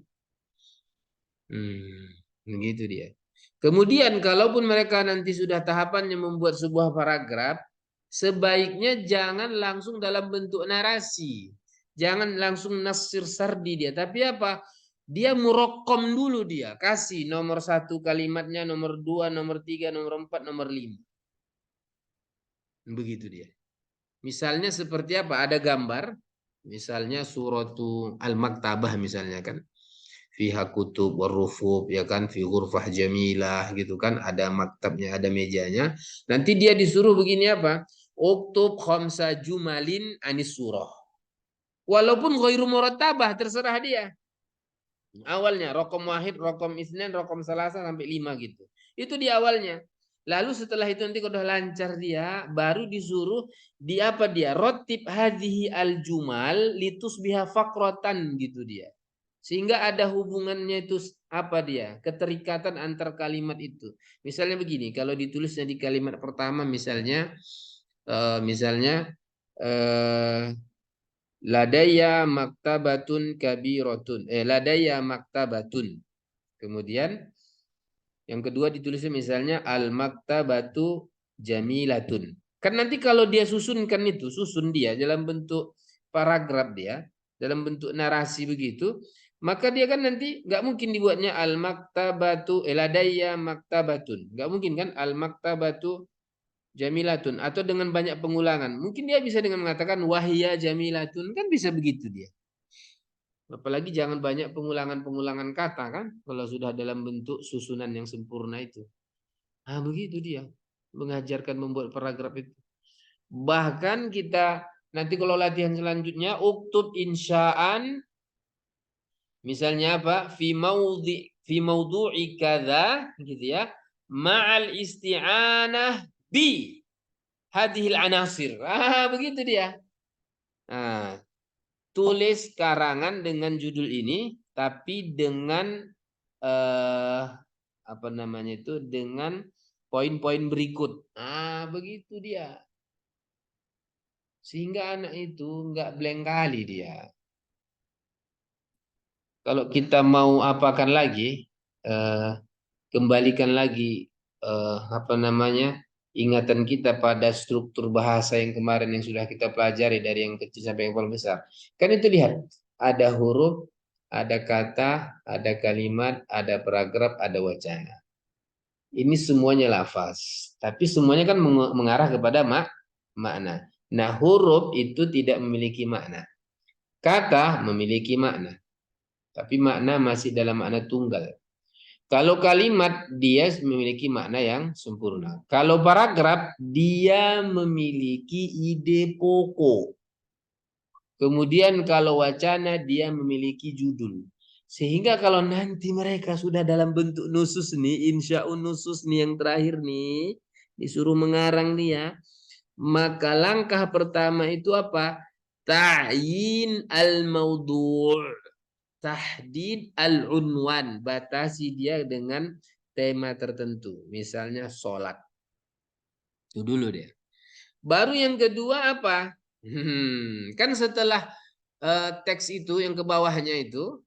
Begitu dia. Kemudian kalaupun mereka nanti sudah tahapannya membuat sebuah paragraf, sebaiknya jangan langsung dalam bentuk narasi. Jangan langsung nasir sardi dia. Tapi apa? Dia murokom dulu dia. Kasih nomor 1 kalimatnya, nomor 2, nomor 3, nomor 4, nomor 5. Begitu dia. Misalnya seperti apa? Ada gambar. Misalnya suratu Al-Maktabah misalnya kan. Fiha kutub warufub ya kan, fi ghurfah jamilah gitu kan, ada maktabnya, ada mejanya. Nanti dia disuruh begini apa? Uktub khamsa jumalin anis surah. Walaupun ghairu murattabah, terserah dia. Awalnya rokom wahid, rokom isnin, rokom salasa sampai 5 gitu. Itu di awalnya. Lalu setelah itu nanti kalau udah lancar dia, baru disuruh di apa dia? Rotib hadhihi al jumal litus biha fakrotan gitu dia. Sehingga ada hubungannya itu apa dia? Keterikatan antar kalimat itu. Misalnya begini, kalau ditulisnya di kalimat pertama misalnya ladaya maktabatun kabiratun. Ladaya maktabatun. Kemudian yang kedua ditulisnya misalnya al maktabatu jamilatun. Kan nanti kalau dia susunkan itu, susun dia dalam bentuk paragraf dia, dalam bentuk narasi begitu, maka dia kan nanti nggak mungkin dibuatnya al maktabatu ladaya maktabatun. Nggak mungkin kan al maktabatu jamilatun atau dengan banyak pengulangan. Mungkin dia bisa dengan mengatakan wahia jamilatun, kan bisa begitu dia. Apalagi jangan banyak pengulangan-pengulangan kata kan kalau sudah dalam bentuk susunan yang sempurna itu. Begitu dia mengajarkan membuat paragraf itu. Bahkan kita nanti kalau latihan selanjutnya uktub insya'an misalnya apa? Fi maudhu'i kadza gitu ya. Ma'al isti'anah bi hadhil anasir. Begitu dia. Tulis karangan dengan judul ini tapi dengan apa namanya itu, dengan poin-poin berikut. Begitu dia. Sehingga anak itu nggak blank kali dia. Kalau kita mau apakan lagi, kembalikan lagi apa namanya, ingatan kita pada struktur bahasa yang kemarin yang sudah kita pelajari dari yang kecil sampai yang paling besar. Kan itu lihat, ada huruf, ada kata, ada kalimat, ada paragraf, ada wacana. Ini semuanya lafaz, tapi semuanya kan mengarah kepada makna. Nah, huruf itu tidak memiliki makna. Kata memiliki makna, tapi makna masih dalam makna tunggal. Kalau kalimat dia memiliki makna yang sempurna. Kalau paragraf dia memiliki ide pokok. Kemudian kalau wacana dia memiliki judul. Sehingga kalau nanti mereka sudah dalam bentuk nusus nih, insya'un nusus nih yang terakhir nih, disuruh mengarang nih ya, maka langkah pertama itu apa? Ta'yin al-maudu', tahdid al-unwan, batasi dia dengan tema tertentu. Misalnya sholat. Itu dulu dia. Baru yang kedua apa? Kan setelah teks itu yang ke bawahnya itu,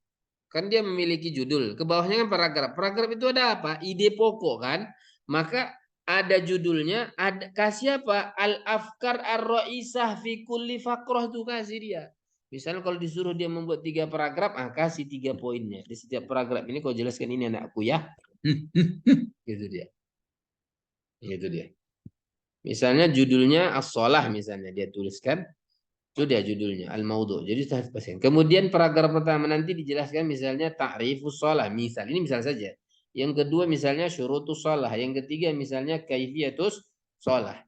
kan dia memiliki judul. Ke bawahnya kan paragraf. Paragraf itu ada apa? Ide pokok kan. Maka ada judulnya, ada kasih apa? Al-afkar ar-ra'isah fi kulli faqrah tuh kasih dia. Misalnya kalau disuruh dia membuat 3 paragraf, kasih 3 poinnya. Di setiap paragraf ini kau jelaskan ini anakku ya. Gitu dia. Gitu dia. Misalnya judulnya as-shalah misalnya dia tuliskan. Itu dia judulnya al-maudhu. Jadi saya pasien. Kemudian paragraf pertama nanti dijelaskan misalnya ta'rifus shalah, misal. Ini misal saja. Yang kedua misalnya syurutus shalah, yang ketiga misalnya kaifiyatus shalah.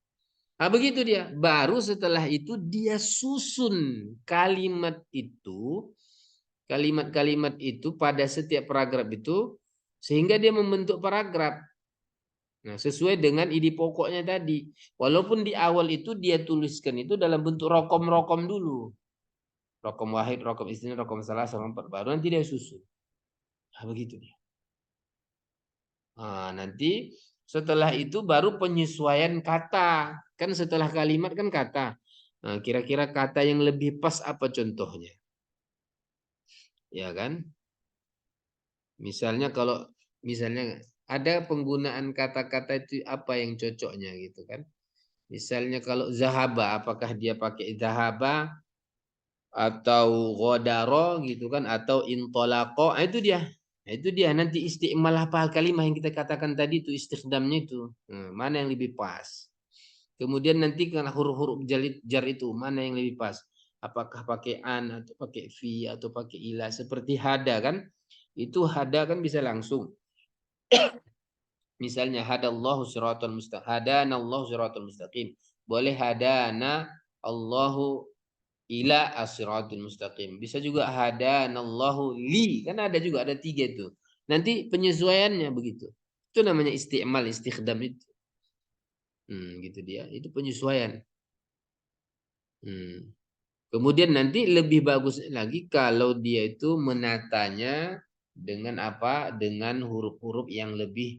Nah, begitu dia. Baru setelah itu dia susun kalimat-kalimat itu pada setiap paragraf itu sehingga dia membentuk paragraf. Nah, sesuai dengan ide pokoknya tadi. Walaupun di awal itu dia tuliskan itu dalam bentuk rokom-rokom dulu. Rokom wahid, rokom isnin, rokom salah sama empat. Baru nanti dia susun. Nah, begitu dia. Nah, nanti setelah itu baru penyesuaian kata. Kan setelah kalimat kan kata. Nah, kira-kira kata yang lebih pas apa contohnya? Ya kan? Misalnya kalau misalnya ada penggunaan kata-kata itu apa yang cocoknya gitu kan? Misalnya kalau zahaba, apakah dia pakai zahaba atau ghodaro gitu kan atau intolako? Nah, itu dia. Nah, itu dia nanti istimal apa kalimat yang kita katakan tadi itu istikhdamnya itu. Mana yang lebih pas? Kemudian nanti karena huruf-huruf jar itu mana yang lebih pas? Apakah pakai an atau pakai fi atau pakai ilah seperti hada kan? Itu hada kan bisa langsung. Misalnya hadallahu siratal mustaqim. Hadana Allahu siratal mustaqim. Boleh hadana Allahu ila as-siratal mustaqim. Bisa juga hadana Allahu li. Kan ada juga ada 3 itu. Nanti penyesuaiannya begitu. Itu namanya isti'mal, istikhdam itu. Gitu dia. Itu penyesuaian. Kemudian nanti lebih bagus lagi kalau dia itu menatanya dengan apa? Dengan huruf-huruf yang lebih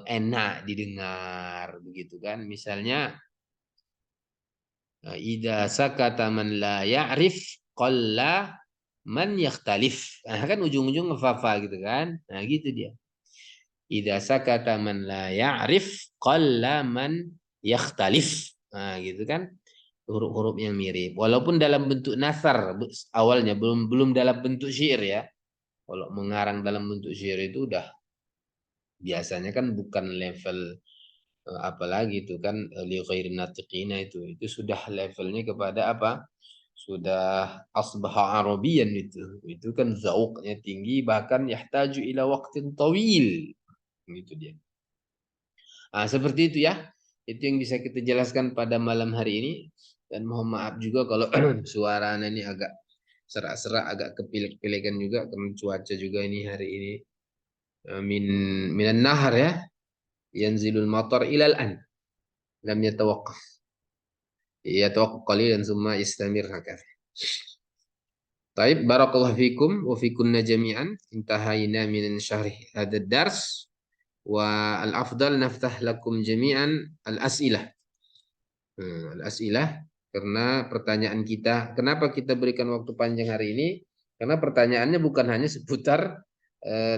enak didengar begitu kan. Misalnya idza sakata man la ya'rif qalla man yakhtalif. Nah, kan ujung-ujung fafa gitu kan. Nah, gitu dia. Idza sakata man la ya'rif qalla man yakhtalif. Nah, gitu kan. Huruf-huruf yang mirip. Walaupun dalam bentuk nasar awalnya belum dalam bentuk syair ya. Kalau mengarang dalam bentuk syair itu udah biasanya kan bukan level apalagi itu kan li ghairin natiqina itu sudah levelnya kepada apa? Sudah asbaha arabian itu kan zauqnya tinggi bahkan yahtaju ila waqtin tawil gitu dia. Nah, seperti itu ya. Itu yang bisa kita jelaskan pada malam hari ini dan mohon maaf juga kalau suara ini agak serak-serak agak kepilek-pilekan juga karena cuaca juga ini hari ini min minan nahar ya yanzilul matar ilal an lam yatawaqqaf yatawaqqaf qalilan thumma yastamir hakadha. Baik, barakallahu fikum wa fikunna jami'an. Intahayna min syarh hadha ad-dars wa al-afdal naftah lakum jami'an al-as'ilah. Al-as'ilah karena pertanyaan kita, kenapa kita berikan waktu panjang hari ini? Karena pertanyaannya bukan hanya seputar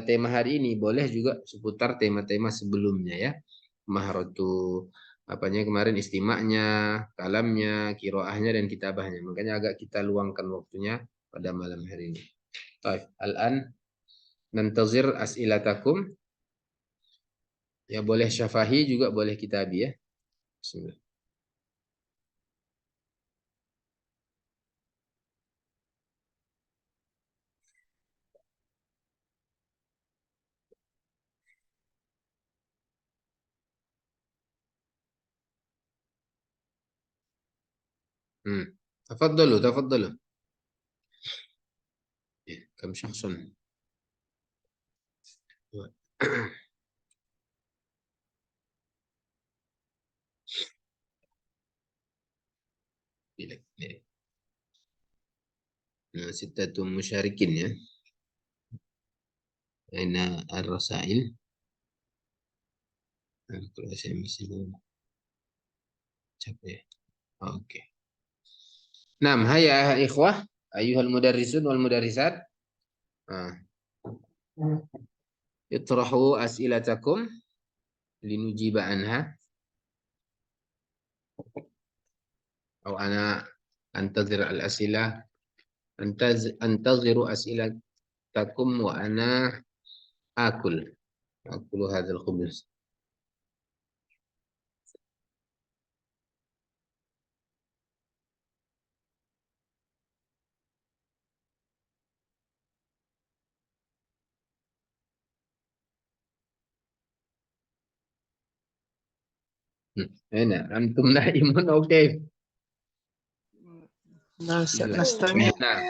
tema hari ini, boleh juga seputar tema-tema sebelumnya ya. Maharatu apanya kemarin, istima'nya, kalamnya, kiroahnya, dan kitabahnya. Makanya agak kita luangkan waktunya pada malam hari ini. Baik, al-an nantazir as'ilatakum. Ya boleh syafahi juga boleh kitabi ya. Bismillah. تفضلوا تفضلوا. كم شخص؟ ستة مشاركين ya. أين الرسائل؟ Kalau saya masih capek. Oke. Nah, hai ya ikhwah, ayuhal mudarrisun wal mudarrisat. Itrahu as'ilatakum linujiba anha. Atau ana antazir al-as'ilah. Antaziru as'ilatakum wa ana akul hadzal khubuz. هنا أنتم نائمون أو كيف؟ نستمع. نعم.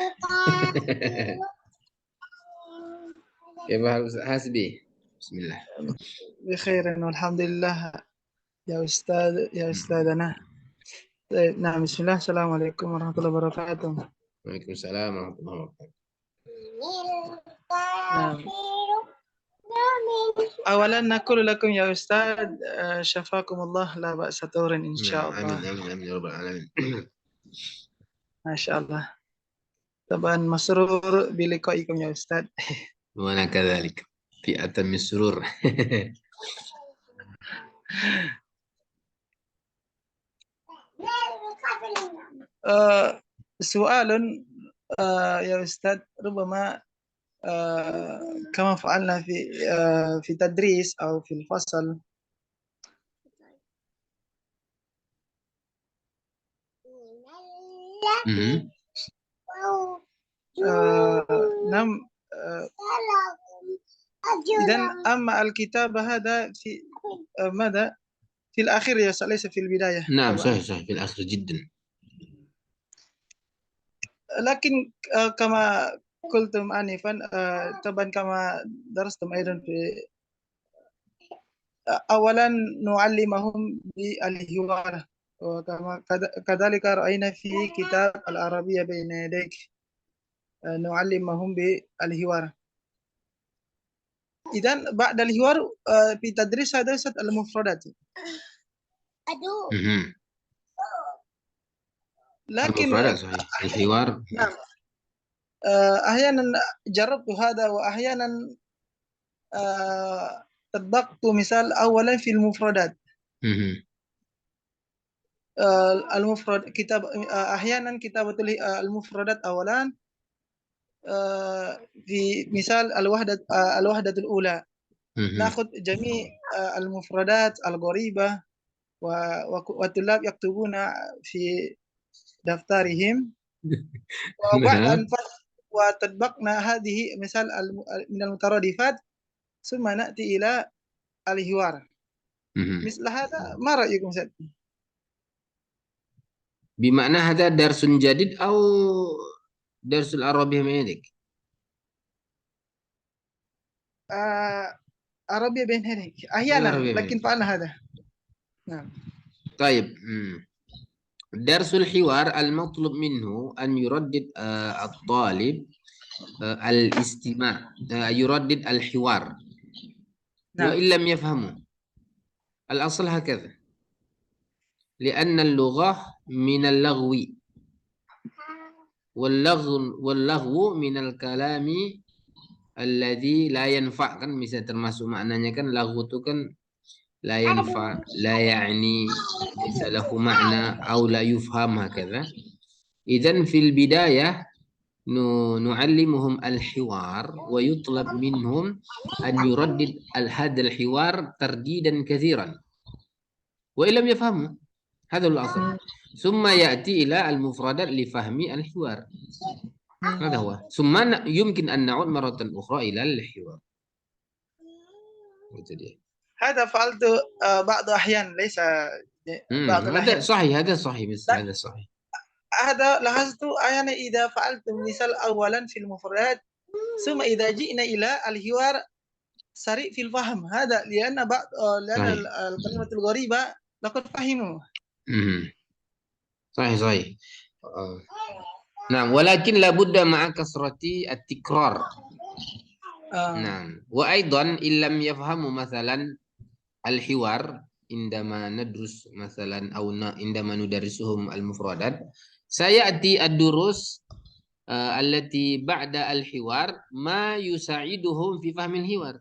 كيف حسبي؟ بسم الله. بخير والحمد لله يا أستاذنا. نعم، بسم الله. السلام عليكم ورحمة الله وبركاته. وعليكم السلام ورحمة الله وبركاته. نعم. أولا نقول لكم يا أستاذ شفاكم الله، لا بأس طور إن شاء الله. آمين آمين آمين يا رب العالمين. ما شاء الله. طبعا مسرور بلقائكم يا أستاذ. وأنا كذلك في أتم السرور. سؤال يا أستاذ، ربما كما فعلنا في تدريس أو في الفصل. نعم. إذن أما الكتاب هذا في ماذا؟ في الأخير ليس في البداية. نعم صحيح صحيح، في الآخر جدا. لكن كما قلتم آنفا، طبعا كما درستم أيضا في أولا نعلمهم بالحوار، وكما كذلك رأينا في كتاب العربية بين يديك نعلمهم بالحوار. إذن بعد الحوار في تدريس هذا المفردات. لكن الحوار نعم أحيانا جربت هذا، وأحيانا طبقت مثال أولا في المفردات. المفرد كتاب أحيانا كتابة المفردات أولا في مثال الوحدة الأولى نأخذ جميع المفردات الغريبة والطلاب يكتبون في دفترهم، وبعد أن وطبقنا هذه مثال من المترادفات ثم نأتي إلى الحوار. مثل هذا ما رأيكم سيد؟ بمعنى هذا درس جديد أو درس العربية من يدك؟ عربية بين يديك أحيانا، لكن فعلنا هذا. نعم. طيب، درس الحوار المطلوب منه أن يردد الطالب الاستماع، يردد الحوار. نعم. وإن لم يفهمه الأصل هكذا، لأن اللغة من اللغو، واللغو من الكلام alladzi la yanfa kan bisa termasuk maknanya kan laghu itu kan la yanfa, la ya'ni, laysa lahu ma'na au la yufham hakadha. Idzan fil bidayah nu'allimuhum al-hiwar wa yutlab minhum an yuraddid al-hadal hiwar tardidan kathiran wa illam yafhamu. هذا هو الأصل. ثم يأتي إلى المفردات لفهم الحوار. هذا هو. ثم يمكن أن نعود مرة أخرى إلى الحوار. هذا فعلت بعض أحيان ليس بعض هذا الأحيان. صحيح، هذا صحيح، هذا صحيح. هذا لاحظت أحيانا إذا فعلت مثال أولا في المفردات ثم إذا جئنا إلى الحوار سريع في الفهم. هذا لأن الكلمة الغريبة لقد فهموا. صحيح صحيح. نعم، ولكن لابد مع كثرة التكرار. نعم، وأيضا إن لم يفهموا مثلا الحوار عندما ندرس مثلا أو عندما ندرسهم المفردات سيأتي الدروس التي بعد الحوار ما يساعدهم في فهم الحوار.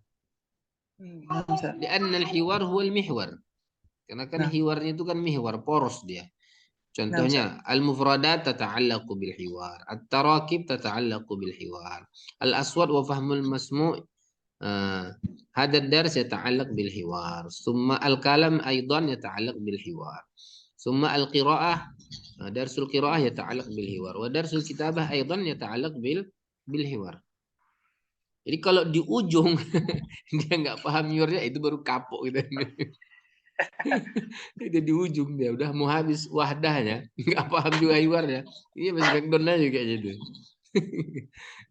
لأن الحوار هو المحور. Karena kan hiwarnya itu kan mihwar, poros dia. Contohnya al-mufradat tata'allaqu bil hiwar, at-tarakib tata'allaqu bil hiwar, al-aswat wa fahmul masmu' هذا الدرس يتعلق بالحوار. ثم الكلام أيضا يتعلق بالحوار. ثم القراءة درس القراءة يتعلق بالحوار. ودرس الكتابة أيضا يتعلق بالحوار. Jadi kalau di ujung dia nggak paham hiwarnya itu baru kapok gitu. Itu di ujung dia udah mau habis wahdahnya, nggak paham juga hiwarnya. Iya masih backdown aja kayak gitu.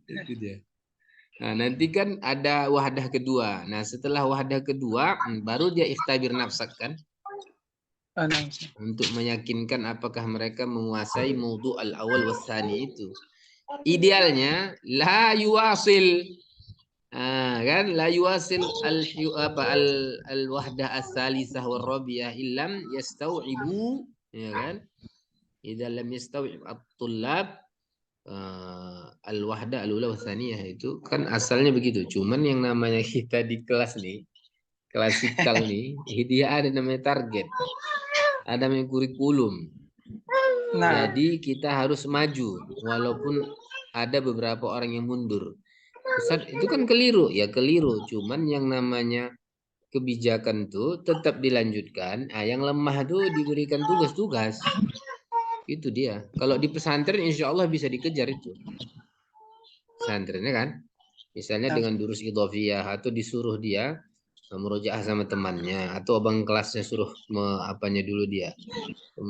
Itu dia. Nah, nanti kan ada wahdah kedua. Nah, setelah wahdah kedua baru dia ikhtabir nafsak kan? Untuk meyakinkan apakah mereka menguasai maudhu' al-awal was-tsani itu. Idealnya la yuwasil. Kan la yuwasil al-wahdah as-salisah war-rabi'ah illam yastau'ibu, ya kan? Idza lam yastau'ib at-tullab al-wahdah al-ula wa tsaniyah itu kan asalnya begitu. Cuman yang namanya kita di kelas nih, klasikal nih, dia ada namanya target. Ada namanya kurikulum. Jadi kita harus maju walaupun ada beberapa orang yang mundur. Ustaz, itu kan keliru, ya keliru. Cuman yang namanya kebijakan itu tetap dilanjutkan. Yang lemah itu diberikan tugas-tugas. Itu dia. Kalau di pesantren insya Allah bisa dikejar itu. Pesantrennya kan. Misalnya dengan durus idhofiyah atau disuruh dia murojaah sama temannya atau abang kelasnya suruh apanya dulu dia.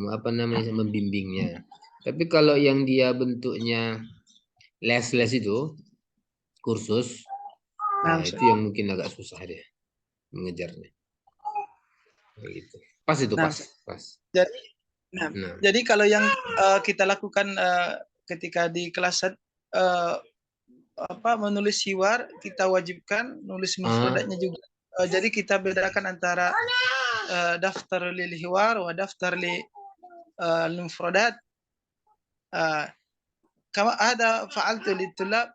Apa namanya membimbingnya. Tapi kalau yang dia bentuknya les-les itu kursus, nah itu yang mungkin agak susah dia mengejarnya. Gitu. Pas itu pas. Jadi kalau yang kita lakukan ketika di kelas menulis hiwar, kita wajibkan nulis mufradatnya juga. Jadi kita bedakan antara daftar lil hiwar wa daftar lil mufradat. Kama ada fa'altu litulab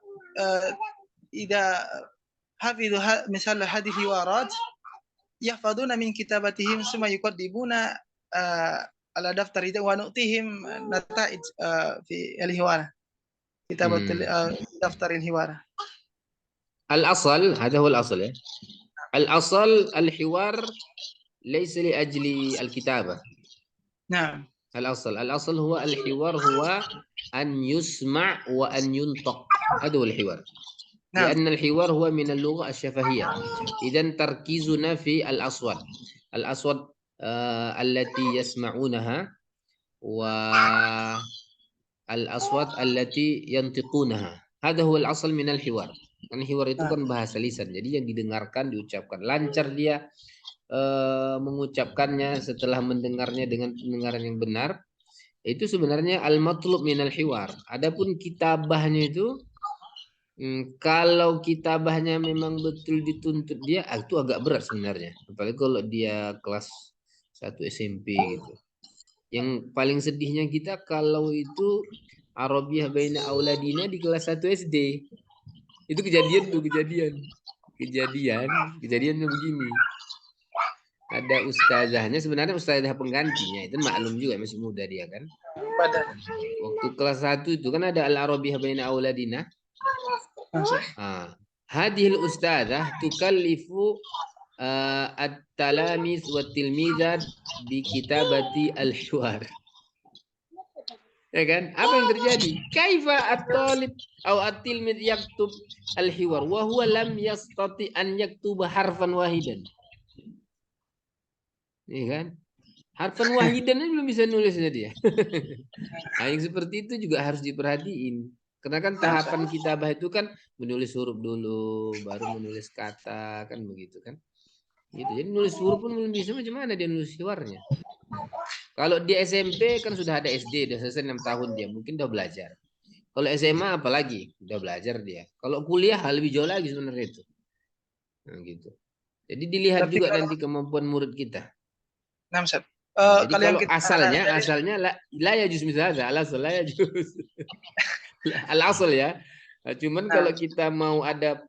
إذا حفظوا مثال هذه الحوارات يحفظون من كتابتهم ثم يقدمون على دفتر ونعطيهم نتائج في الحوار كتابة دفتر الحوار. الأصل هذا هو الأصل. الأصل الحوار ليس لأجل الكتابة. نعم. الأصل هو الحوار هو أن يسمع وأن ينطق. هذا هو الحوار. لأن الحوار هو من اللغة الشفهية. إذن تركيزنا في الأصوات التي يسمعونها والأصوات التي ينطقونها. هذا هو الأصل من الحوار. Karena hiwar itu kan bahasa lisan. Jadi yang didengarkan, diucapkan. Lancar dia mengucapkannya setelah mendengarnya dengan pendengaran yang benar. Itu sebenarnya al-matlub min al-hiwar. Adapun kitabahnya itu kalau kitabahnya memang betul dituntut dia, itu agak berat sebenarnya. Apalagi kalau dia kelas 1 SMP gitu. Yang paling sedihnya kita kalau itu Arabiyah baina auladina di kelas 1 SD. Itu kejadian tuh, kejadiannya begini. Ada ustazahnya, sebenarnya ustazah penggantinya, itu maklum juga masih muda dia kan. Waktu kelas 1 itu kan ada al-arabiyah baina auladina. Hadhil ustazah tukallifu at-talamis wa tilmizat bi kitabati al-hiwar. Ya kan? Apa yang terjadi? Kaifa at-talib atau at-tilmid yaktub al-hiwar wa huwa lam yastati an yaktuba harfan wahidan. Ya kan? Harfan wahidan belum bisa nulisnya dia. Nah, yang seperti itu juga harus diperhatiin. Karena kan tahapan kitabah itu kan menulis huruf dulu, baru menulis kata, kan begitu kan? Gitu. Jadi nulis huruf pun belum bisa, macam mana dia nulis hiwarnya? Kalau di SMP kan sudah ada SD, udah selesai 6 tahun dia, mungkin udah belajar. Kalau SMA apalagi, udah belajar dia. Kalau kuliah lebih jauh lagi sebenarnya itu. Nah, gitu. Jadi dilihat juga nanti kemampuan murid kita. Nah, Ustaz. Jadi kalau asalnya la yajuz misalnya, al-asal la yajuz. Al-asal ya. Nah, cuman kalau kita mau ada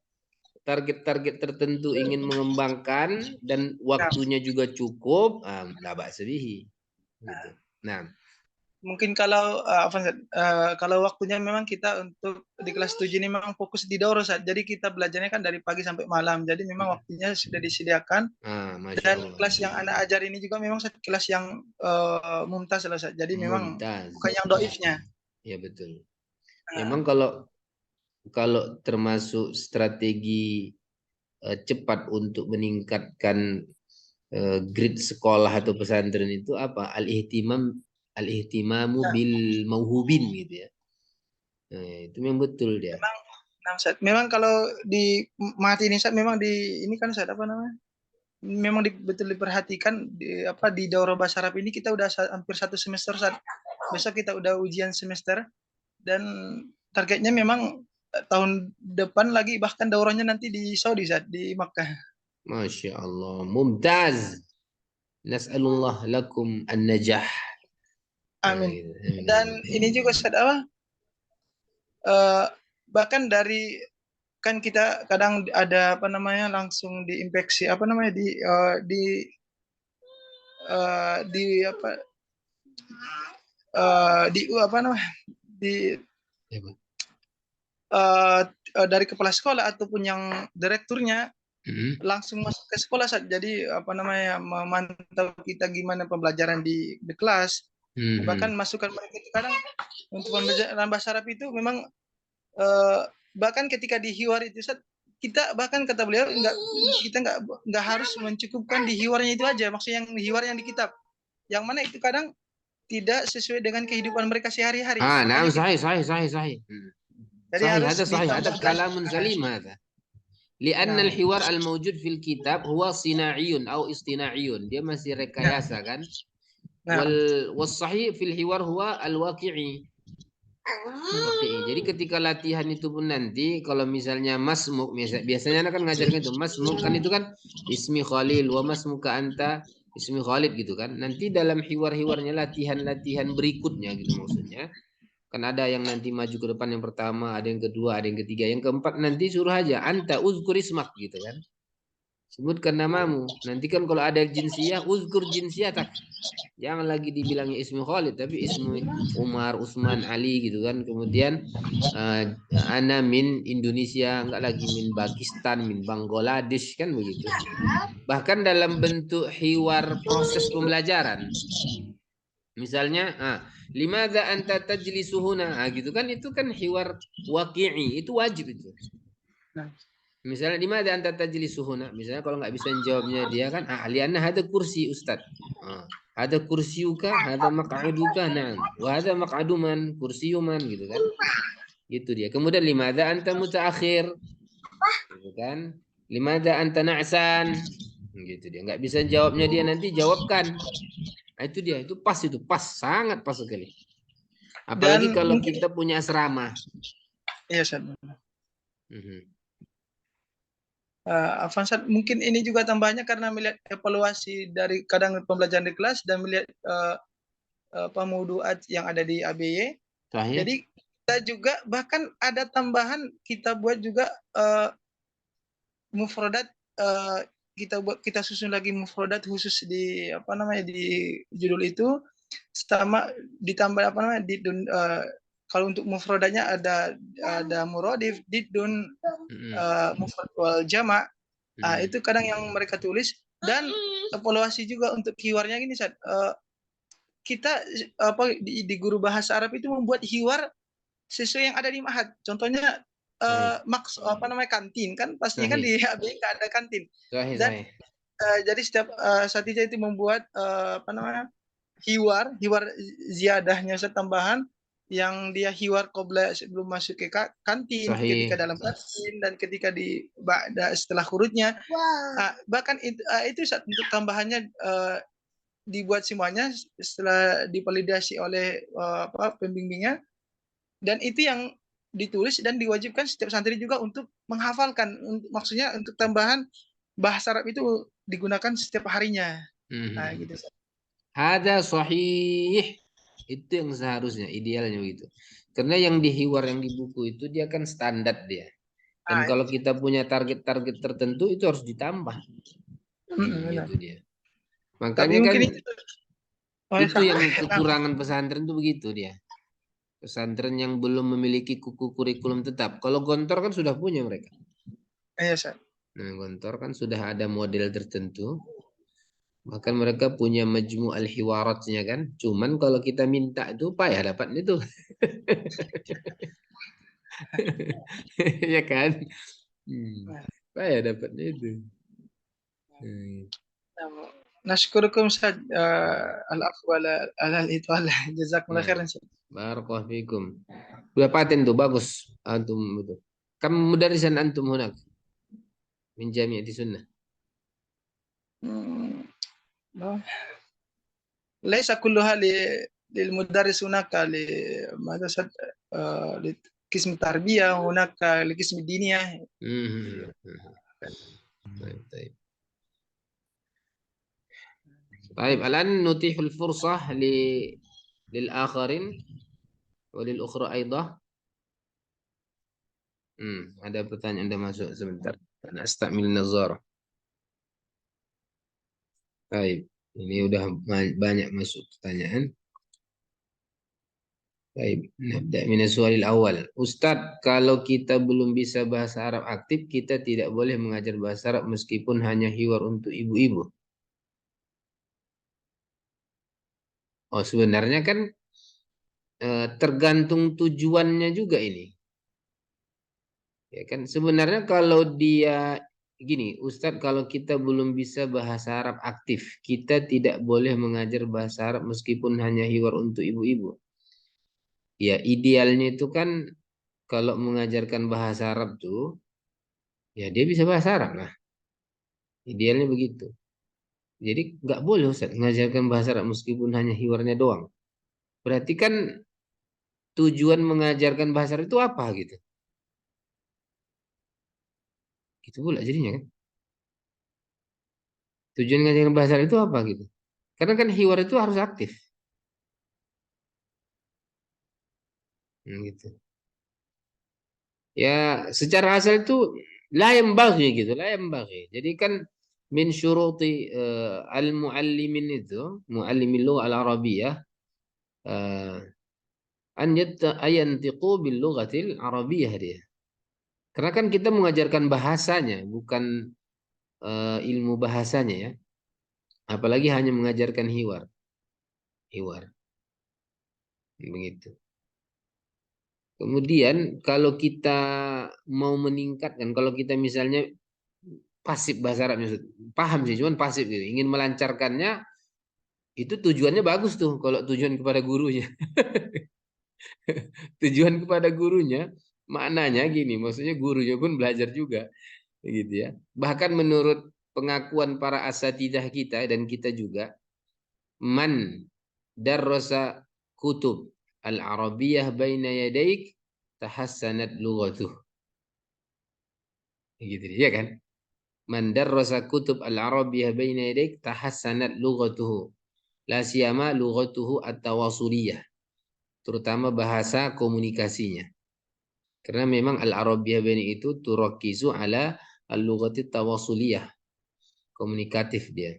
target-target tertentu ingin mengembangkan dan waktunya juga cukup, la ba'sa bihi. Gitu. Nah, mungkin kalau kalau waktunya memang kita untuk di kelas 7 ini memang fokus di daurah, Ustaz. Jadi kita belajarnya kan dari pagi sampai malam. Jadi memang waktunya sudah disediakan. Dan kelas yang anak ajar ini juga memang kelas yang mumtaz lah, Ustaz. Jadi memang bukan yang doifnya. Ya betul. Memang kalau termasuk strategi cepat untuk meningkatkan grade sekolah atau pesantren itu apa? Al-ihtimamu bil mauhubin gitu ya. Nah, itu memang betul dia. Memang kalau di mati ini memang di ini kan apa namanya? Memang betul diperhatikan di daurah bahasa Arab ini kita udah hampir 1 semester, Ustaz. Besok kita udah ujian semester dan targetnya memang tahun depan lagi bahkan daurahnya nanti di Saudi, Ustaz, di Makkah. Masya Allah, mumtaz. Nas'alullah lakum an-najah. Amin. Dan ini juga Ustaz bahkan dari kan kita kadang ada langsung diinfeksi dari kepala sekolah ataupun yang direkturnya langsung masuk ke sekolah, Ustaz. Jadi memantau kita gimana pembelajaran di kelas. Bahkan masukan mereka itu kadang untuk pembelajaran bahasa Arab itu memang bahkan ketika di hiwar itu, Ustaz, kita bahkan kata beliau kita nggak harus mencukupkan di hiwarnya itu aja, maksudnya yang hiwar yang di kitab, yang mana itu kadang tidak sesuai dengan kehidupan mereka sehari-hari. Nah, sahih. Jadi harus صحيح هذا كلام سليم هذا لأن الحوار الموجود في الكتاب هو صناعي أو اصطناعي, dia masih rekayasa kan. والصحيح في الحوار هو الواقعي. Jadi ketika latihan itu pun nanti kalau misalnya masmuk, biasanya anak kan ngajarkan itu masmuk kan, itu kan ismi Khalil wa masmuka anta ismi Khalid gitu kan. Nanti dalam hiwar-hiwarnya latihan berikutnya gitu maksudnya. Kan ada yang nanti maju ke depan, yang pertama, ada yang kedua, ada yang ketiga, yang keempat nanti suruh aja anta uzkur ismak gitu kan. Sebutkan namamu. Nanti kan kalau ada jinsiyah, uzkur jinsiyatak. Jangan lagi dibilangnya ismi Khalid, tapi ismi Umar, Usman, Ali gitu kan. Kemudian ana min Indonesia, enggak lagi min Pakistan, min Bangladesh kan begitu. Bahkan dalam bentuk hiwar proses pembelajaran. Misalnya, limadza anta tajlisu huna, gitu kan, itu kan hiwar waqi'i, itu wajib itu. Misalnya limadza anta tajlisu huna, misalnya kalau nggak bisa jawabnya dia kan, lianna hada kursi ustad. Hada kursiuka, hada maq'aduka, na'am. Wa hada maq'adu man, kursiyu man gitu kan. Itu dia. Kemudian limadza anta mutaakhir. Gitu kan? Limadza anta na'san. Gitu dia. Nggak bisa jawabnya dia, nanti jawabkan. Nah, itu dia, itu pas, sangat pas sekali. Apalagi dan kalau mungkin kita punya asrama. Iya, Ustaz. Avanzat mungkin ini juga tambahnya karena melihat evaluasi dari kadang pembelajaran di kelas dan melihat pemuduat yang ada di ABY. Jadi juga bahkan ada tambahan kita buat juga mufradat, kita susun lagi mufradat khusus di apa namanya di judul itu, sama ditambah apa namanya kalau untuk mufradatnya ada muradif, didun, mufrad wal jama'. Itu kadang yang mereka tulis, dan evaluasi juga untuk hiwarnya gini, Ustaz. Kita di guru bahasa Arab itu membuat hiwar sesuai yang ada di Ma'had. Contohnya apa namanya kantin kan, pastinya kan di HBI nggak ada kantin. Dan jadi setiap Satija itu membuat apa namanya hiwar ziyadahnya tambahan yang dia hiwar qabla sebelum masuk ke kantin, ketika dalam kantin, dan ketika di setelah khurujnya. Bahkan itu untuk tambahannya dibuat semuanya setelah divalidasi oleh pembimbingnya, dan itu yang ditulis dan diwajibkan setiap santri juga untuk menghafalkan. Maksudnya untuk tambahan bahasa Arab itu digunakan setiap harinya. Gitu. Ada sahih, itu yang seharusnya idealnya begitu. Karena yang di hiwar yang di buku itu dia kan standar dia. Dan kalau kita punya target-target tertentu itu harus ditambah. Itu dia. Makanya kan itu yang kekurangan pesantren itu begitu dia. Pesantren yang belum memiliki kurikulum tetap. Kalau Gontor kan sudah punya mereka. Nah, Gontor kan sudah ada model tertentu. Bahkan mereka punya majmu' al-hiwaratnya kan. Cuman kalau kita minta itu payah dapat itu. Ya kan? Payah dapatnya itu. Nashkurukum Ustaz al-afwa al-itwal. Jazakumullah khairan. Barakallahu fikum. Sudah paten tuh bagus antum itu. Kam mudarisan antum hunak min jami'ati sunnah. Laisa kulluha lil mudarris hunaka li madrasat li qism tarbiyah, hunaka li qism diniyah. طيب. طيب الآن نتيح الفرصة للآخرين وللأخرى أيضا. Ada pertanyaan Anda masuk sebentar. Ana astamil nazarah. Baik, ini udah banyak masuk pertanyaan. Baik, nabda min as-su'alil awal. Ustadz, kalau kita belum bisa bahasa Arab aktif, kita tidak boleh mengajar bahasa Arab meskipun hanya hiwar untuk ibu-ibu. Oh, sebenarnya kan tergantung tujuannya juga ini. Ya kan, sebenarnya kalau dia gini, Ustadz, kalau kita belum bisa bahasa Arab aktif, kita tidak boleh mengajar bahasa Arab meskipun hanya hiwar untuk ibu-ibu. Ya, idealnya itu kan kalau mengajarkan bahasa Arab tuh, ya dia bisa bahasa Arab lah. Idealnya begitu. Jadi nggak boleh Ustadz mengajarkan bahasa Arab meskipun hanya hiwarnya doang. Berarti kan tujuan mengajarkan bahasa Arab itu apa gitu? Gitu pula jadinya kan. Tujuan mengajarkan bahasa Arab itu apa gitu? Karena kan hiwar itu harus aktif. Gitu. Ya secara asal itu la yambaghi gitu, la yambaghi. Jadi kan min syuruti al-muallimin itu, muallimil lugha al-arabiyyah an yantiqu bil lughatil arabiyyah dia. Karena kan kita mengajarkan bahasanya, bukan ilmu bahasanya ya. Apalagi hanya mengajarkan hiwar. Begitu. Kemudian kalau kita mau meningkatkan, kalau kita misalnya pasif bahasa Arabnya, paham sih, cuman pasif gitu, ingin melancarkannya, itu tujuannya bagus tuh kalau tujuan kepada gurunya. Tujuan kepada gurunya, maknanya gini, maksudnya gurunya pun belajar juga, gitu ya. Bahkan menurut pengakuan para asatidah kita dan kita juga, man darrasa kutub al-arabiyyah baina yadaik tahassanat lughatuh. Gitu ya kan? Man darrasa kutub al-arabiyyah baina yadaik tahassanat lughatuhu. La siyama lughatuhu at-tawasuliyah. terutama bahasa komunikasinya. Karena memang Al-Arabiyyah Bani itu turakizu ala al-lughati tawasuliyah, komunikatif dia.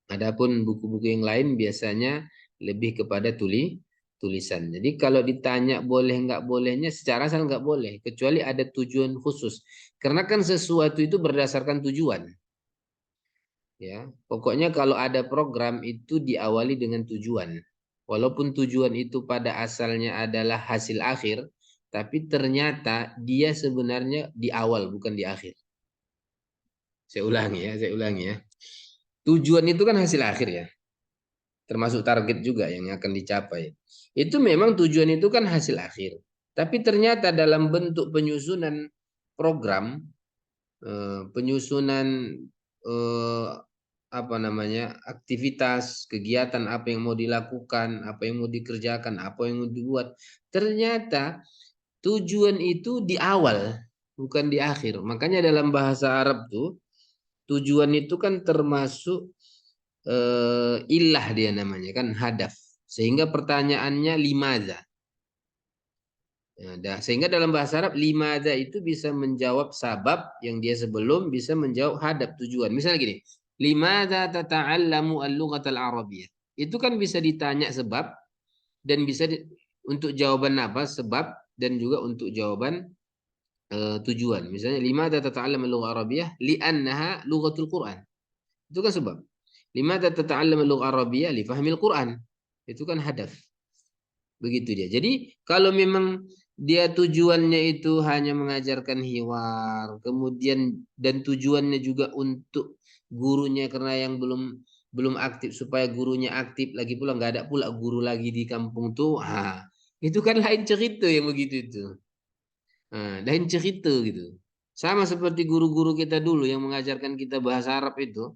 Adapun buku-buku yang lain biasanya lebih kepada tulisan. Jadi kalau ditanya boleh nggak bolehnya, secara asal nggak boleh, kecuali ada tujuan khusus. Karena kan sesuatu itu berdasarkan tujuan. Ya, pokoknya kalau ada program itu diawali dengan tujuan. Walaupun tujuan itu pada asalnya adalah hasil akhir, tapi ternyata dia sebenarnya di awal bukan di akhir. Saya ulangi ya. Tujuan itu kan hasil akhir ya. Termasuk target juga yang akan dicapai. Itu memang tujuan itu kan hasil akhir. Tapi ternyata dalam bentuk penyusunan program, penyusunan apa namanya, aktivitas, kegiatan apa yang mau dilakukan, apa yang mau dikerjakan, apa yang mau dibuat. Ternyata tujuan itu di awal, bukan di akhir. Makanya dalam bahasa Arab tuh tujuan itu kan termasuk ilah dia namanya kan, hadaf. Sehingga pertanyaannya limadza. Sehingga dalam bahasa Arab limadza itu bisa menjawab sabab yang dia sebelum, bisa menjawab hadaf tujuan. Misalnya gini, limadza tata'allamu al-lughatal arabiyyah. Itu kan bisa ditanya sebab dan bisa untuk jawaban apa sebab dan juga untuk jawaban tujuan. Misalnya limadza tata'allamu al-lughah arabiyyah li'annaha lughatul Quran. Itu kan sebab. Limadza tata'allamu al-lughah arabiyyah li fahmil Quran. Itu kan hadaf. Begitu dia. Jadi kalau memang dia tujuannya itu hanya mengajarkan hiwar, kemudian dan tujuannya juga untuk gurunya karena yang belum aktif supaya gurunya aktif, lagi pula nggak ada pula guru lagi di kampung tuh, itu kan lain cerita yang begitu itu. Lain cerita gitu. Sama seperti guru-guru kita dulu yang mengajarkan kita bahasa Arab itu,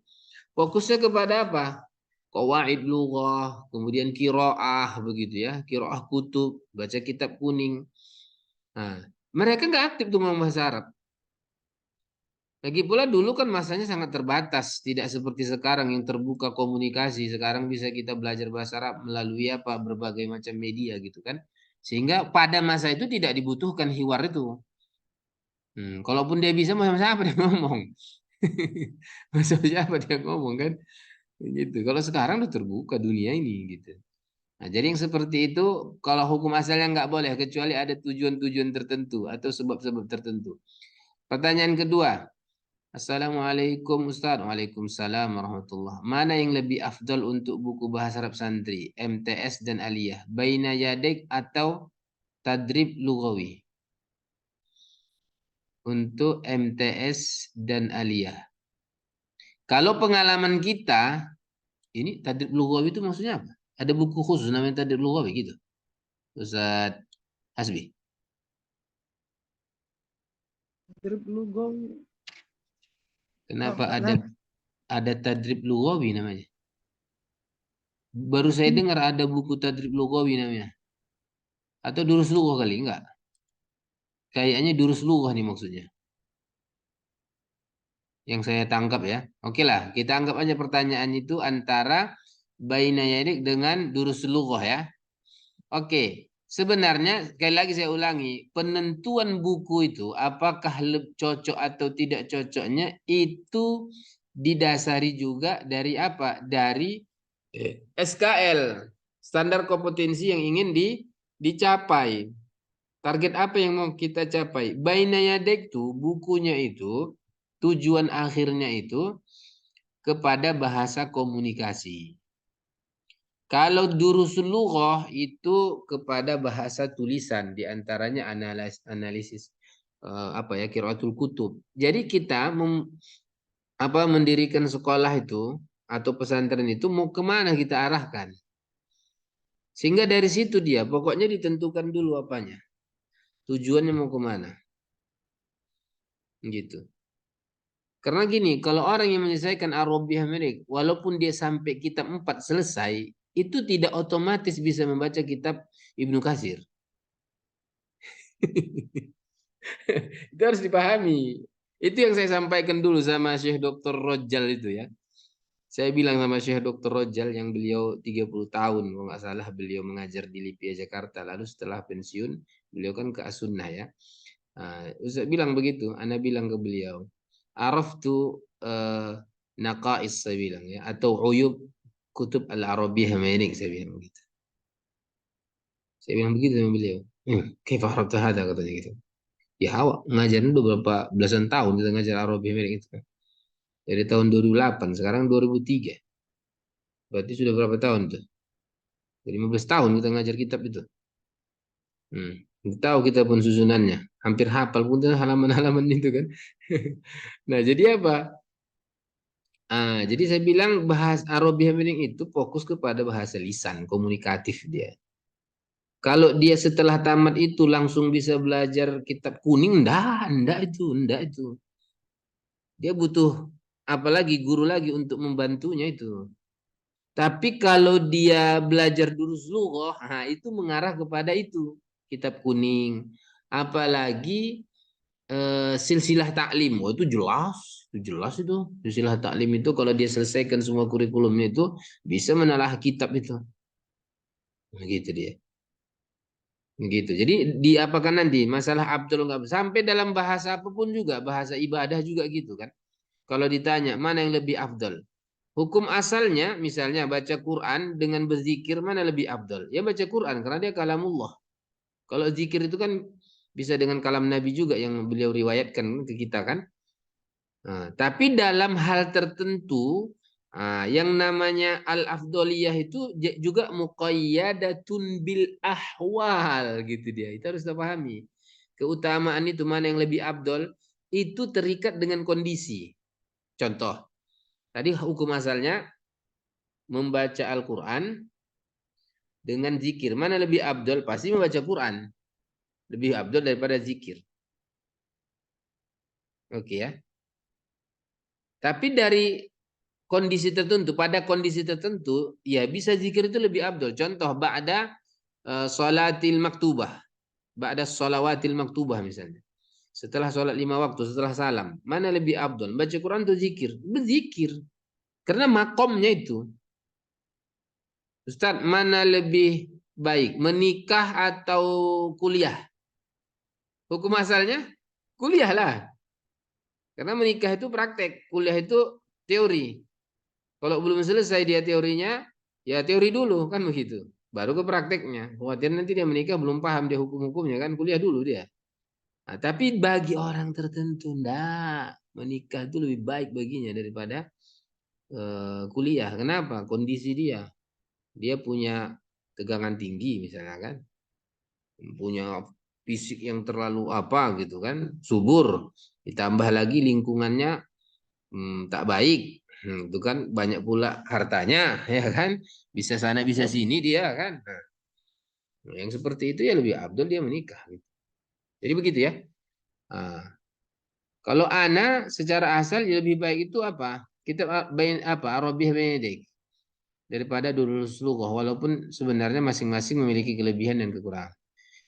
fokusnya kepada apa? Qawaid lughah, kemudian qiraah begitu ya, qiraah kutub, baca kitab kuning. Nah, mereka nggak aktif tuh ngomong bahasa Arab. Lagi pula dulu kan masanya sangat terbatas, tidak seperti sekarang yang terbuka komunikasi. Sekarang bisa kita belajar bahasa Arab melalui apa berbagai macam media gitu kan. Sehingga pada masa itu tidak dibutuhkan hiwar itu. Kalaupun dia bisa, sama siapa dia ngomong? Masa siapa dia ngomong kan? Gitu. Kalau sekarang udah terbuka dunia ini gitu. Nah, jadi yang seperti itu kalau hukum asalnya nggak boleh kecuali ada tujuan-tujuan tertentu atau sebab-sebab tertentu. Pertanyaan kedua. Assalamualaikum Ustaz. Waalaikumsalam warahmatullah. Mana yang lebih afdal untuk buku bahasa Arab santri, MTS dan Aliyah? Baina Yadik atau Tadrib Lughawi? Untuk MTS dan Aliyah. Kalau pengalaman kita, ini Tadrib Lughawi itu maksudnya apa? Ada buku khusus namanya Tadrib Lughawi gitu. Ustaz Hasbi. Tadrib lughawi. Kenapa ada Tadrib Lughawi namanya? Baru saya dengar ada buku Tadrib Lughawi namanya. Atau Durus Lughah kali, enggak? Kayaknya Durus Lughah nih maksudnya. Yang saya tangkap ya. Oke lah, kita anggap aja pertanyaan itu antara Baina Yadik dengan Durus Lughah ya. Oke, sebenarnya sekali lagi saya ulangi, penentuan buku itu apakah cocok atau tidak cocoknya itu didasari juga dari apa? Dari SKL, standar kompetensi yang ingin dicapai. Target apa yang mau kita capai? Baina Yadik tuh bukunya itu tujuan akhirnya itu kepada bahasa komunikasi. Kalau Durusul Lughah itu kepada bahasa tulisan, diantaranya analisis apa ya, qiraatul kutub. Jadi kita mendirikan sekolah itu atau pesantren itu mau kemana kita arahkan? Sehingga dari situ dia pokoknya ditentukan dulu apanya, tujuannya mau kemana, gitu. Karena gini, kalau orang yang menyelesaikan Ar-Rabbiyah Milik, walaupun dia sampai kitab 4 selesai, itu tidak otomatis bisa membaca kitab Ibnu Katsir. Itu harus dipahami. Itu yang saya sampaikan dulu sama Syekh Dr. Rojal itu ya. Saya bilang sama Syekh Dr. Rojal yang beliau 30 tahun, kalau nggak salah beliau mengajar di Lipia Jakarta. Lalu setelah pensiun, beliau kan ke As-Sunnah ya. Ustaz bilang begitu, Ana bilang ke beliau, araftu naqais saya bilang ya, atau uyub kutub al-Arabiyyah Menik saya bilang begitu. Saya bilang begitu sama beliau. Kaifa arafta hada katanya gitu. Ya awak ngajarin udah berapa belasan tahun kita ngajar Arabiyyah Menik itu kan. Dari tahun 2008, sekarang 2003. Berarti sudah berapa tahun tuh? 15 tahun kita ngajar kitab itu. Tahu kita pun susunannya. Hampir hafal pun halaman-halaman itu kan. Nah, jadi apa? Jadi saya bilang bahasa Arabiah itu fokus kepada bahasa lisan, komunikatif dia. Kalau dia setelah tamat itu langsung bisa belajar kitab kuning, enggak itu. Dia butuh apalagi guru lagi untuk membantunya itu. Tapi kalau dia belajar durus lughah, itu mengarah kepada itu, kitab kuning. Apalagi silsilah taklim, itu jelas itu. Silsilah taklim itu kalau dia selesaikan semua kurikulumnya itu bisa menelah kitab itu. Begitu dia. Begitu. Jadi diapakan nanti masalah Abdul nggak sampai dalam bahasa apapun juga, bahasa ibadah juga gitu kan. Kalau ditanya mana yang lebih afdal? Hukum asalnya misalnya baca Quran dengan berzikir mana lebih afdal? Ya baca Quran karena dia kalamullah. Kalau zikir itu kan bisa dengan kalam Nabi juga yang beliau riwayatkan ke kita kan. Tapi dalam hal tertentu yang namanya al-afdoliyah itu juga muqayyadatun bil ahwal gitu dia. Itu harus dipahami. Keutamaan itu mana yang lebih afdol itu terikat dengan kondisi. Contoh, tadi hukum asalnya membaca Al-Quran dengan zikir. Mana lebih afdol? Pasti membaca Quran. Lebih afdol daripada zikir. Oke ya. Tapi dari kondisi tertentu, pada kondisi tertentu, ya bisa zikir itu lebih afdol. Contoh, ba'da sholatil maktubah. Ba'da sholawatil maktubah misalnya. Setelah sholat 5 waktu, setelah salam. Mana lebih afdol? Baca Quran atau zikir? Berzikir. Karena makomnya itu. Ustaz, mana lebih baik? Menikah atau kuliah? Hukum asalnya? Kuliah lah. Karena menikah itu praktek. Kuliah itu teori. Kalau belum selesai dia teorinya, ya teori dulu kan begitu. Baru ke prakteknya. Khawatir nanti dia menikah belum paham dia hukum-hukumnya kan, kuliah dulu dia. Tapi bagi orang tertentu enggak, menikah itu lebih baik baginya daripada kuliah. Kenapa? Kondisi dia. Dia punya tegangan tinggi misalnya kan. Punya fisik yang terlalu apa gitu kan, subur. Ditambah lagi lingkungannya tak baik. Itu kan banyak pula hartanya ya kan, bisa sana bisa sini dia kan. Yang seperti itu ya lebih afdol dia menikah gitu. Jadi begitu ya. Kalau ana secara asal ya lebih baik itu apa, kita Arabiah Benedik daripada Durus Lughah, walaupun sebenarnya masing-masing memiliki kelebihan dan kekurangan.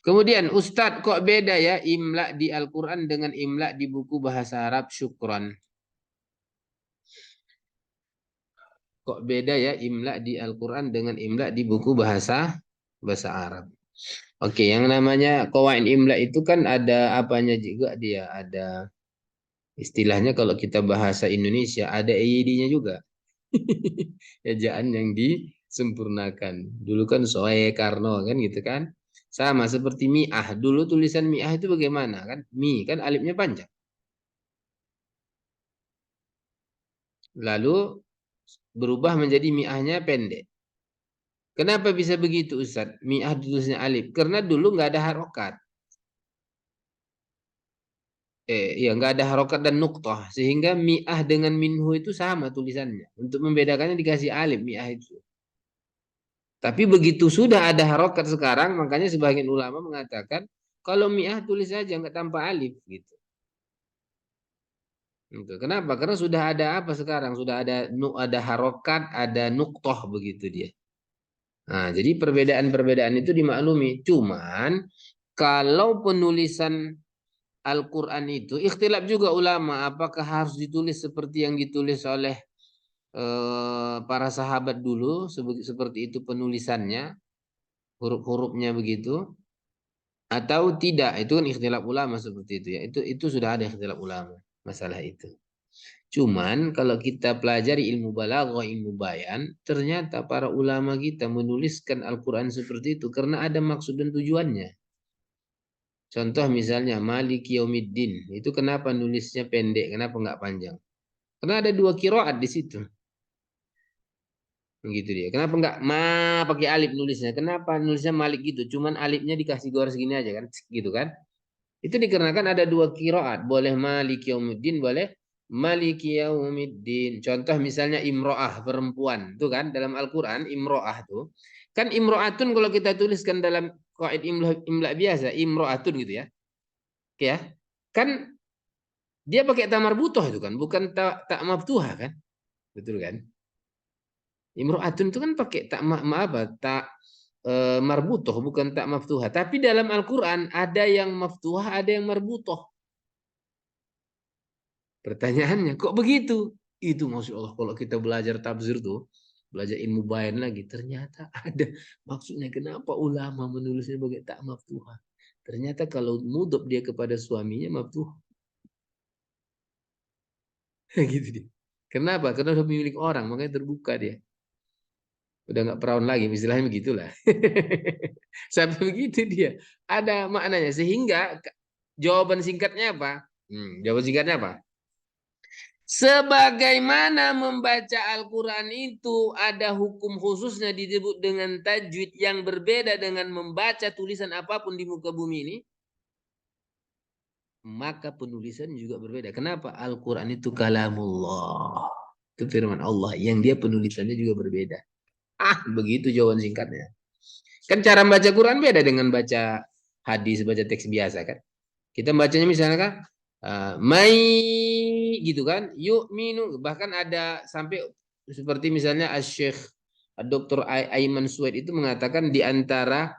Kemudian Ustadz kok beda ya imla di Al-Quran dengan imla di buku bahasa Arab? Syukron. Kok beda ya imla di Al-Quran dengan imla di buku bahasa Arab. Oke, yang namanya qawaid imla itu kan ada apanya juga dia, ada istilahnya kalau kita bahasa Indonesia ada EYD-nya juga. Ejaan yang disempurnakan. Dulu kan Soe Karno kan gitu kan. Sama seperti mi'ah. Dulu tulisan mi'ah itu bagaimana kan? Mi kan alifnya panjang. Lalu berubah menjadi mi'ahnya pendek. Kenapa bisa begitu Ustaz? Mi'ah tulisnya alif. Karena dulu nggak ada harokat. Ya nggak ada harokat dan nuktah. Sehingga mi'ah dengan minhu itu sama tulisannya. Untuk membedakannya dikasih alif mi'ah itu. Tapi begitu sudah ada harokat sekarang, makanya sebagian ulama mengatakan kalau mi'ah tulis saja nggak tanpa alif gitu. Kenapa? Karena sudah ada apa sekarang? Sudah ada harokat, ada nuktah begitu dia. Nah, jadi perbedaan-perbedaan itu dimaklumi. Cuman kalau penulisan Al-Quran itu ikhtilaf juga ulama, apakah harus ditulis seperti yang ditulis oleh para sahabat dulu seperti itu penulisannya, huruf-hurufnya begitu, atau tidak. Itu kan ikhtilaf ulama seperti itu ya. Itu sudah ada ikhtilaf ulama masalah itu. Cuman kalau kita pelajari ilmu balaghah, ilmu bayan, ternyata para ulama kita menuliskan Al-Quran seperti itu karena ada maksud dan tujuannya. Contoh misalnya Maliki Yaumiddin, itu kenapa nulisnya pendek, kenapa nggak panjang? Karena ada 2 qiraat di situ. Begitu dia. Kenapa nggak pakai alif nulisnya? Kenapa nulisnya Malik gitu? Cuman alifnya dikasih garis gini aja kan, gitu kan? Itu dikarenakan ada 2 qiraat, boleh Maliki Yaumiddin, boleh Maliki Yaumiddin. Contoh misalnya imro'ah, perempuan. Itu kan dalam Al-Quran imro'ah tuh. Kan imro'atun kalau kita tuliskan dalam qaid imla biasa, imro'atun gitu ya. Oke ya. Kan dia pakai ta marbutoh itu kan, bukan tak maftuhah kan? Betul kan? Imro'atun itu kan pakai tak tak marbutoh, bukan tak maftuhah. Tapi dalam Al-Quran ada yang maftuhah, ada yang marbutoh. Pertanyaannya, kok begitu? Itu Masya Allah, kalau kita belajar tafsir tuh, belajar ilmu bayan lagi, ternyata ada maksudnya kenapa ulama menulisnya sebagai tak maftuhah. Ternyata kalau mudhof dia kepada suaminya maftuhah. Gitu dia. Kenapa? Karena udah milik orang, makanya terbuka dia. Udah nggak perawan lagi, istilahnya begitulah. Sampai begitu dia. Ada maknanya. Sehingga jawaban singkatnya apa? Jawaban singkatnya apa? Sebagaimana membaca Al-Quran itu ada hukum khususnya disebut dengan tajwid yang berbeda dengan membaca tulisan apapun di muka bumi ini, maka penulisan juga berbeda. Kenapa? Al-Quran itu kalamullah. Itu firman Allah yang dia penulisannya juga berbeda. Begitu jawaban singkatnya. Kan cara membaca Quran beda dengan baca hadis, baca teks biasa kan. Kita bacanya misalnya kan mai gitu kan, yuk minu, bahkan ada sampai seperti misalnya Syekh Dr. Aiman Suwaid itu mengatakan di antara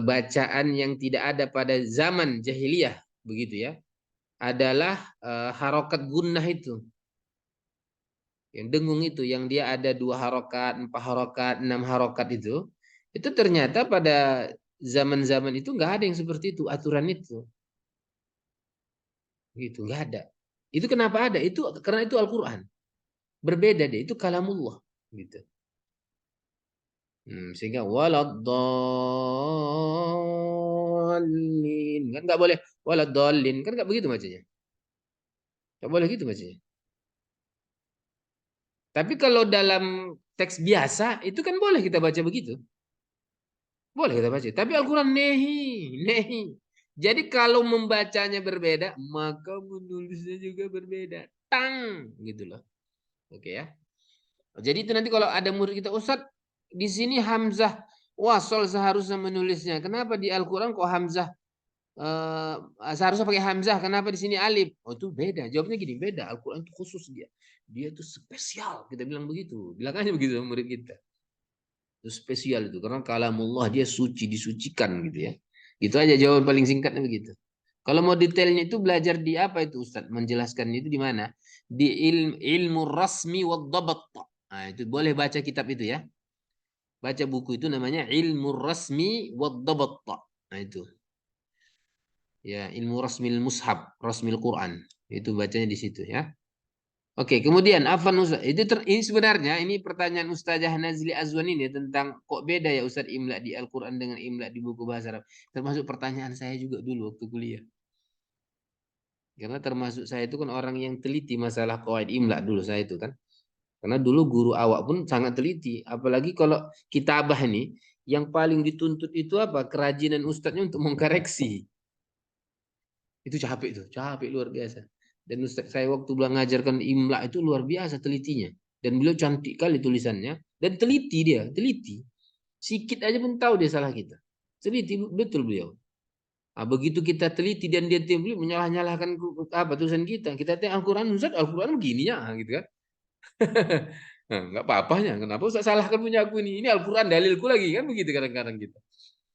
bacaan yang tidak ada pada zaman jahiliyah begitu ya, adalah harokat gunnah itu, yang dengung itu, yang dia ada 2 harokat, 4 harokat, 6 harokat itu ternyata pada zaman-zaman itu nggak ada yang seperti itu, aturan itu. Gitu, nggak ada. Itu kenapa ada? Itu karena itu Al-Quran. Berbeda deh, itu kalamullah. Gitu. Sehingga waladdallin. Kan nggak boleh waladdallin. Kan nggak begitu bacanya. Nggak boleh gitu bacanya. Tapi kalau dalam teks biasa, itu kan boleh kita baca begitu. Boleh kita baca. Tapi Al-Quran nehi. Jadi kalau membacanya berbeda, maka menulisnya juga berbeda. Gitu loh. Oke ya. Jadi itu nanti kalau ada murid kita, Ustadz, di sini hamzah wasol seharusnya menulisnya. Kenapa di Al-Quran kok hamzah seharusnya pakai hamzah? Kenapa di sini alif? Oh itu beda. Jawabnya gini, beda. Al-Quran itu khusus dia. Dia itu spesial. Kita bilang begitu. Bilang aja begitu sama murid kita. Itu spesial itu karena kalamullah dia suci, disucikan gitu ya. Itu aja jawaban paling singkatnya begitu. Kalau mau detailnya itu belajar di apa itu Ustadz? Menjelaskannya itu di mana? Di ilmu rasmi wad dabat. Nah, itu boleh baca kitab itu ya. Baca buku itu namanya ilmu rasmi wad dabat. Nah itu. Ya, ilmu rasmil mushaf, rasmil Quran. Itu bacanya di situ ya. Oke, kemudian Afan Ustaz, ini sebenarnya ini pertanyaan Ustazah Nazli Azwan ini tentang kok beda ya Ustaz imla di Al-Quran dengan imla di buku bahasa Arab. Termasuk pertanyaan saya juga dulu waktu kuliah. Karena termasuk saya itu kan orang yang teliti masalah qawaid imla dulu saya itu kan. Karena dulu guru awak pun sangat teliti. Apalagi kalau kitabah ini, yang paling dituntut itu apa? Kerajinan ustadznya untuk mengkoreksi. Itu capek luar biasa. Dan ustadz saya waktu beliau ngajarkan imla itu luar biasa telitinya. Dan beliau cantik kali tulisannya. Dan teliti dia, teliti. Sikit aja pun tahu dia salah kita. Teliti betul beliau. Nah, begitu kita teliti dan dia beliau menyalah-nyalahkan apa tulisan kita. Kita tengok Al-Quran, Ustaz, Al-Quran begini ya, gitu kan. Nah, nggak apa-apanya. Kenapa Ustaz salahkan punya aku ini? Ini Al-Quran dalilku lagi kan begitu kadang-kadang kita.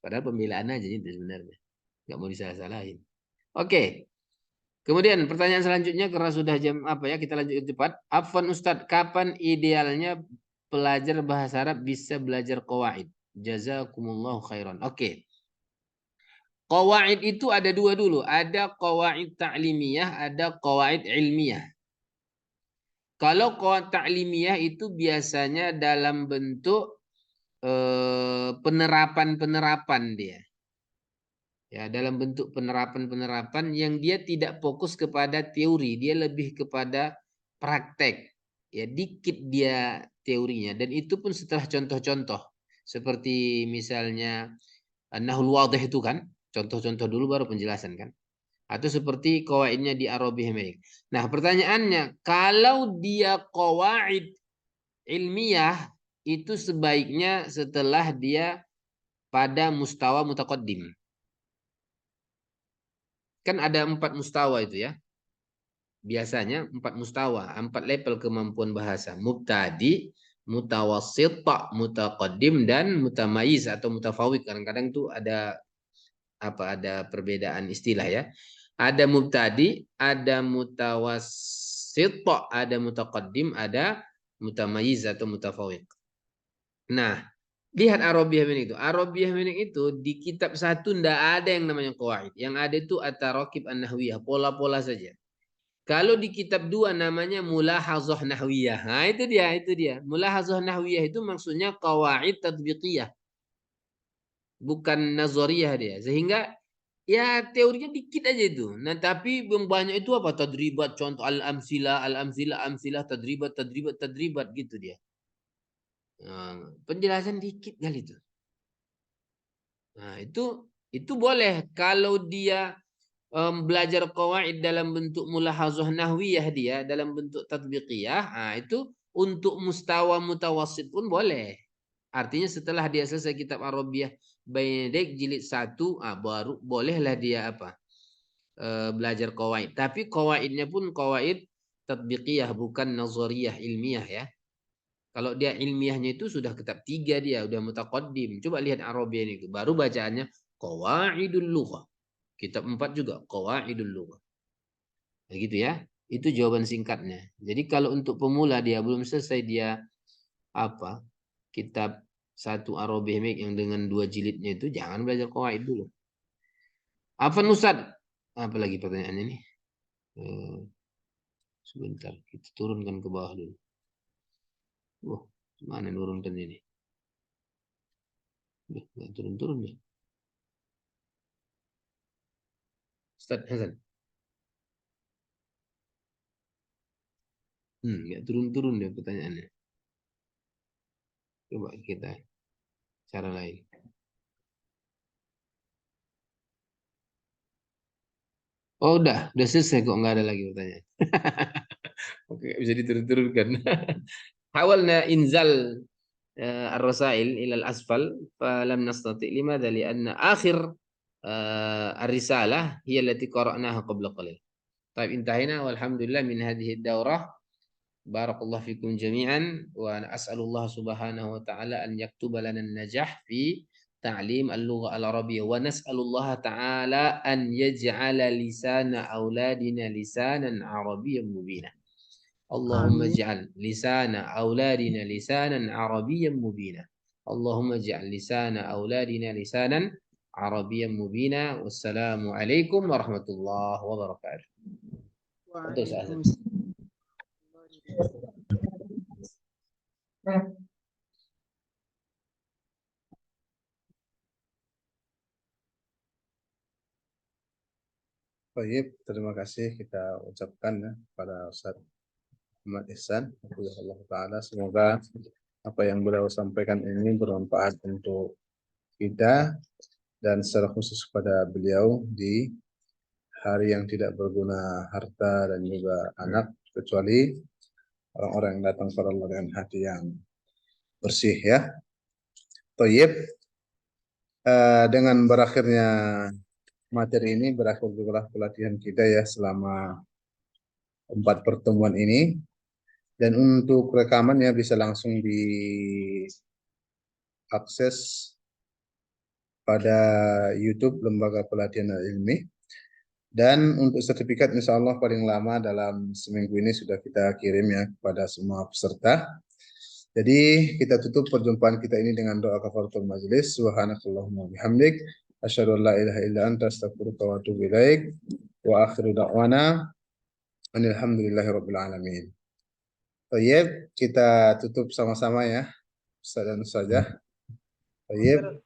Padahal pembelaan aja itu sebenarnya. Nggak mau disalah-salahin. Oke. Kemudian pertanyaan selanjutnya karena sudah jam apa ya, kita lanjut cepat. Afwan Ustadz, kapan idealnya pelajar bahasa Arab bisa belajar qawaid? Jazakumullahu khairan. Oke. Qawaid itu ada dua dulu. Ada qawaid ta'limiyah, ada qawaid ilmiah. Kalau qawaid ta'limiyah itu biasanya dalam bentuk penerapan-penerapan dia. Ya, dalam bentuk penerapan-penerapan yang dia tidak fokus kepada teori, dia lebih kepada praktek. Ya, dikit dia teorinya dan itu pun setelah contoh-contoh. Seperti misalnya Nahul Wadih itu kan, contoh-contoh dulu baru penjelasan kan. Atau seperti qawaidnya di Arabiah Menik. Nah, pertanyaannya, kalau dia qawaid ilmiah itu sebaiknya setelah dia pada mustawa mutaqaddim. Kan ada 4 mustawa itu ya. Biasanya 4 mustawa, 4 level kemampuan bahasa. Mubtadi, mutawassit, mutaqaddim dan mutamayiz atau mutafawid. Kadang-kadang tuh ada ada perbedaan istilah ya. Ada mubtadi, ada mutawassit, ada mutaqaddim, ada mutamayiz atau mutafawid. Nah, lihat Arabiah Menik itu. Arabiah Menik itu di kitab 1 ndak ada yang namanya qawaid. Yang ada itu at-tarakib an-nahwiyah, pola-pola saja. Kalau di kitab 2 namanya mulahazah nahwiyah. Nah, itu dia. Mulahazah nahwiyah itu maksudnya qawaid tatbiqiyah. Bukan nazariyah dia. Sehingga ya teorinya dikit aja itu. Nah, tapi yang banyak itu apa? Tadribat, contoh al-amsilah, tadribat gitu dia. Nah, penjelasan dikit kali itu. Nah, itu boleh kalau dia belajar qawaid dalam bentuk mulahazah nahwiyah dia, dalam bentuk tatbiqiyah, nah itu untuk mustawa mutawassit pun boleh. Artinya setelah dia selesai kitab Arabiah Bainik jilid 1, baru bolehlah dia belajar qawaid. Tapi qawaidnya pun qawaid tatbiqiyah bukan nazariyah ilmiah ya. Kalau dia ilmiahnya itu sudah kitab 3 dia, udah mutaqaddim. Coba lihat Arabiah ini, baru bacaannya qawaidul lughah. Kitab 4 juga qawaidul lughah. Nah, gitu ya. Itu jawaban singkatnya. Jadi kalau untuk pemula dia belum selesai dia kitab 1 Arabiah yang dengan 2 jilidnya itu jangan belajar qawaid dulu. Apa Ustaz? Apa lagi pertanyaannya nih? Sebentar, kita turunkan ke bawah dulu. Mana nurunkan ini? Nggak turun-turun ya. Ustaz Hasan. Nggak turun-turun ya pertanyaannya. Coba kita cara lain. Oh udah selesai kok nggak ada lagi pertanyaan. Oke, bisa diturun-turunkan. Hawalna inzal الرسائل إلى الأسفل فلم نستطيع لماذا؟ لأن آخر الرسالة هي التي قرأناها قبل قليل. طيب انتهينا والحمد لله من هذه الدورة. بارك الله فيكم جميعا وأسأل الله سبحانه وتعالى أن يكتب لنا النجاح في تعليم اللغة العربية ونسأل الله تعالى أن يجعل لسان أولادنا لسانا عربيا مبينا. اللهم اجعل لسان أولادنا لسانا عربيا مبينا. اللهم اجعل لسان أولادنا لسانا عربيا مبينا. والسلام عليكم ورحمة الله وبركاته. Baik, terima kasih kita ucapkan ya pada Ustaz Muhammad Ihsan. Allah Ta'ala semoga apa yang beliau sampaikan ini bermanfaat untuk kita dan secara khusus pada beliau di hari yang tidak berguna harta dan juga anak kecuali orang-orang yang datang kepada Allah dengan hati yang bersih ya. Thayyib, dengan berakhirnya materi ini berakhir juga pelatihan kita ya selama 4 pertemuan ini. Dan untuk rekamannya bisa langsung diakses pada YouTube Lembaga Pelatihan Ilmi Dan untuk sertifikat insya Allah paling lama dalam seminggu ini sudah kita kirim ya kepada semua peserta. Jadi kita tutup perjumpaan kita ini dengan doa kafaratul majelis. Subhanakallahumma bihamdik asyhadu an la ilaha illa anta astaghfiruka wa atubu ilaik. Wa akhiru da'wana alhamdulillahirabbil alamin. Baik, kita tutup sama-sama ya. Ustaz dan Ustazah. Baik.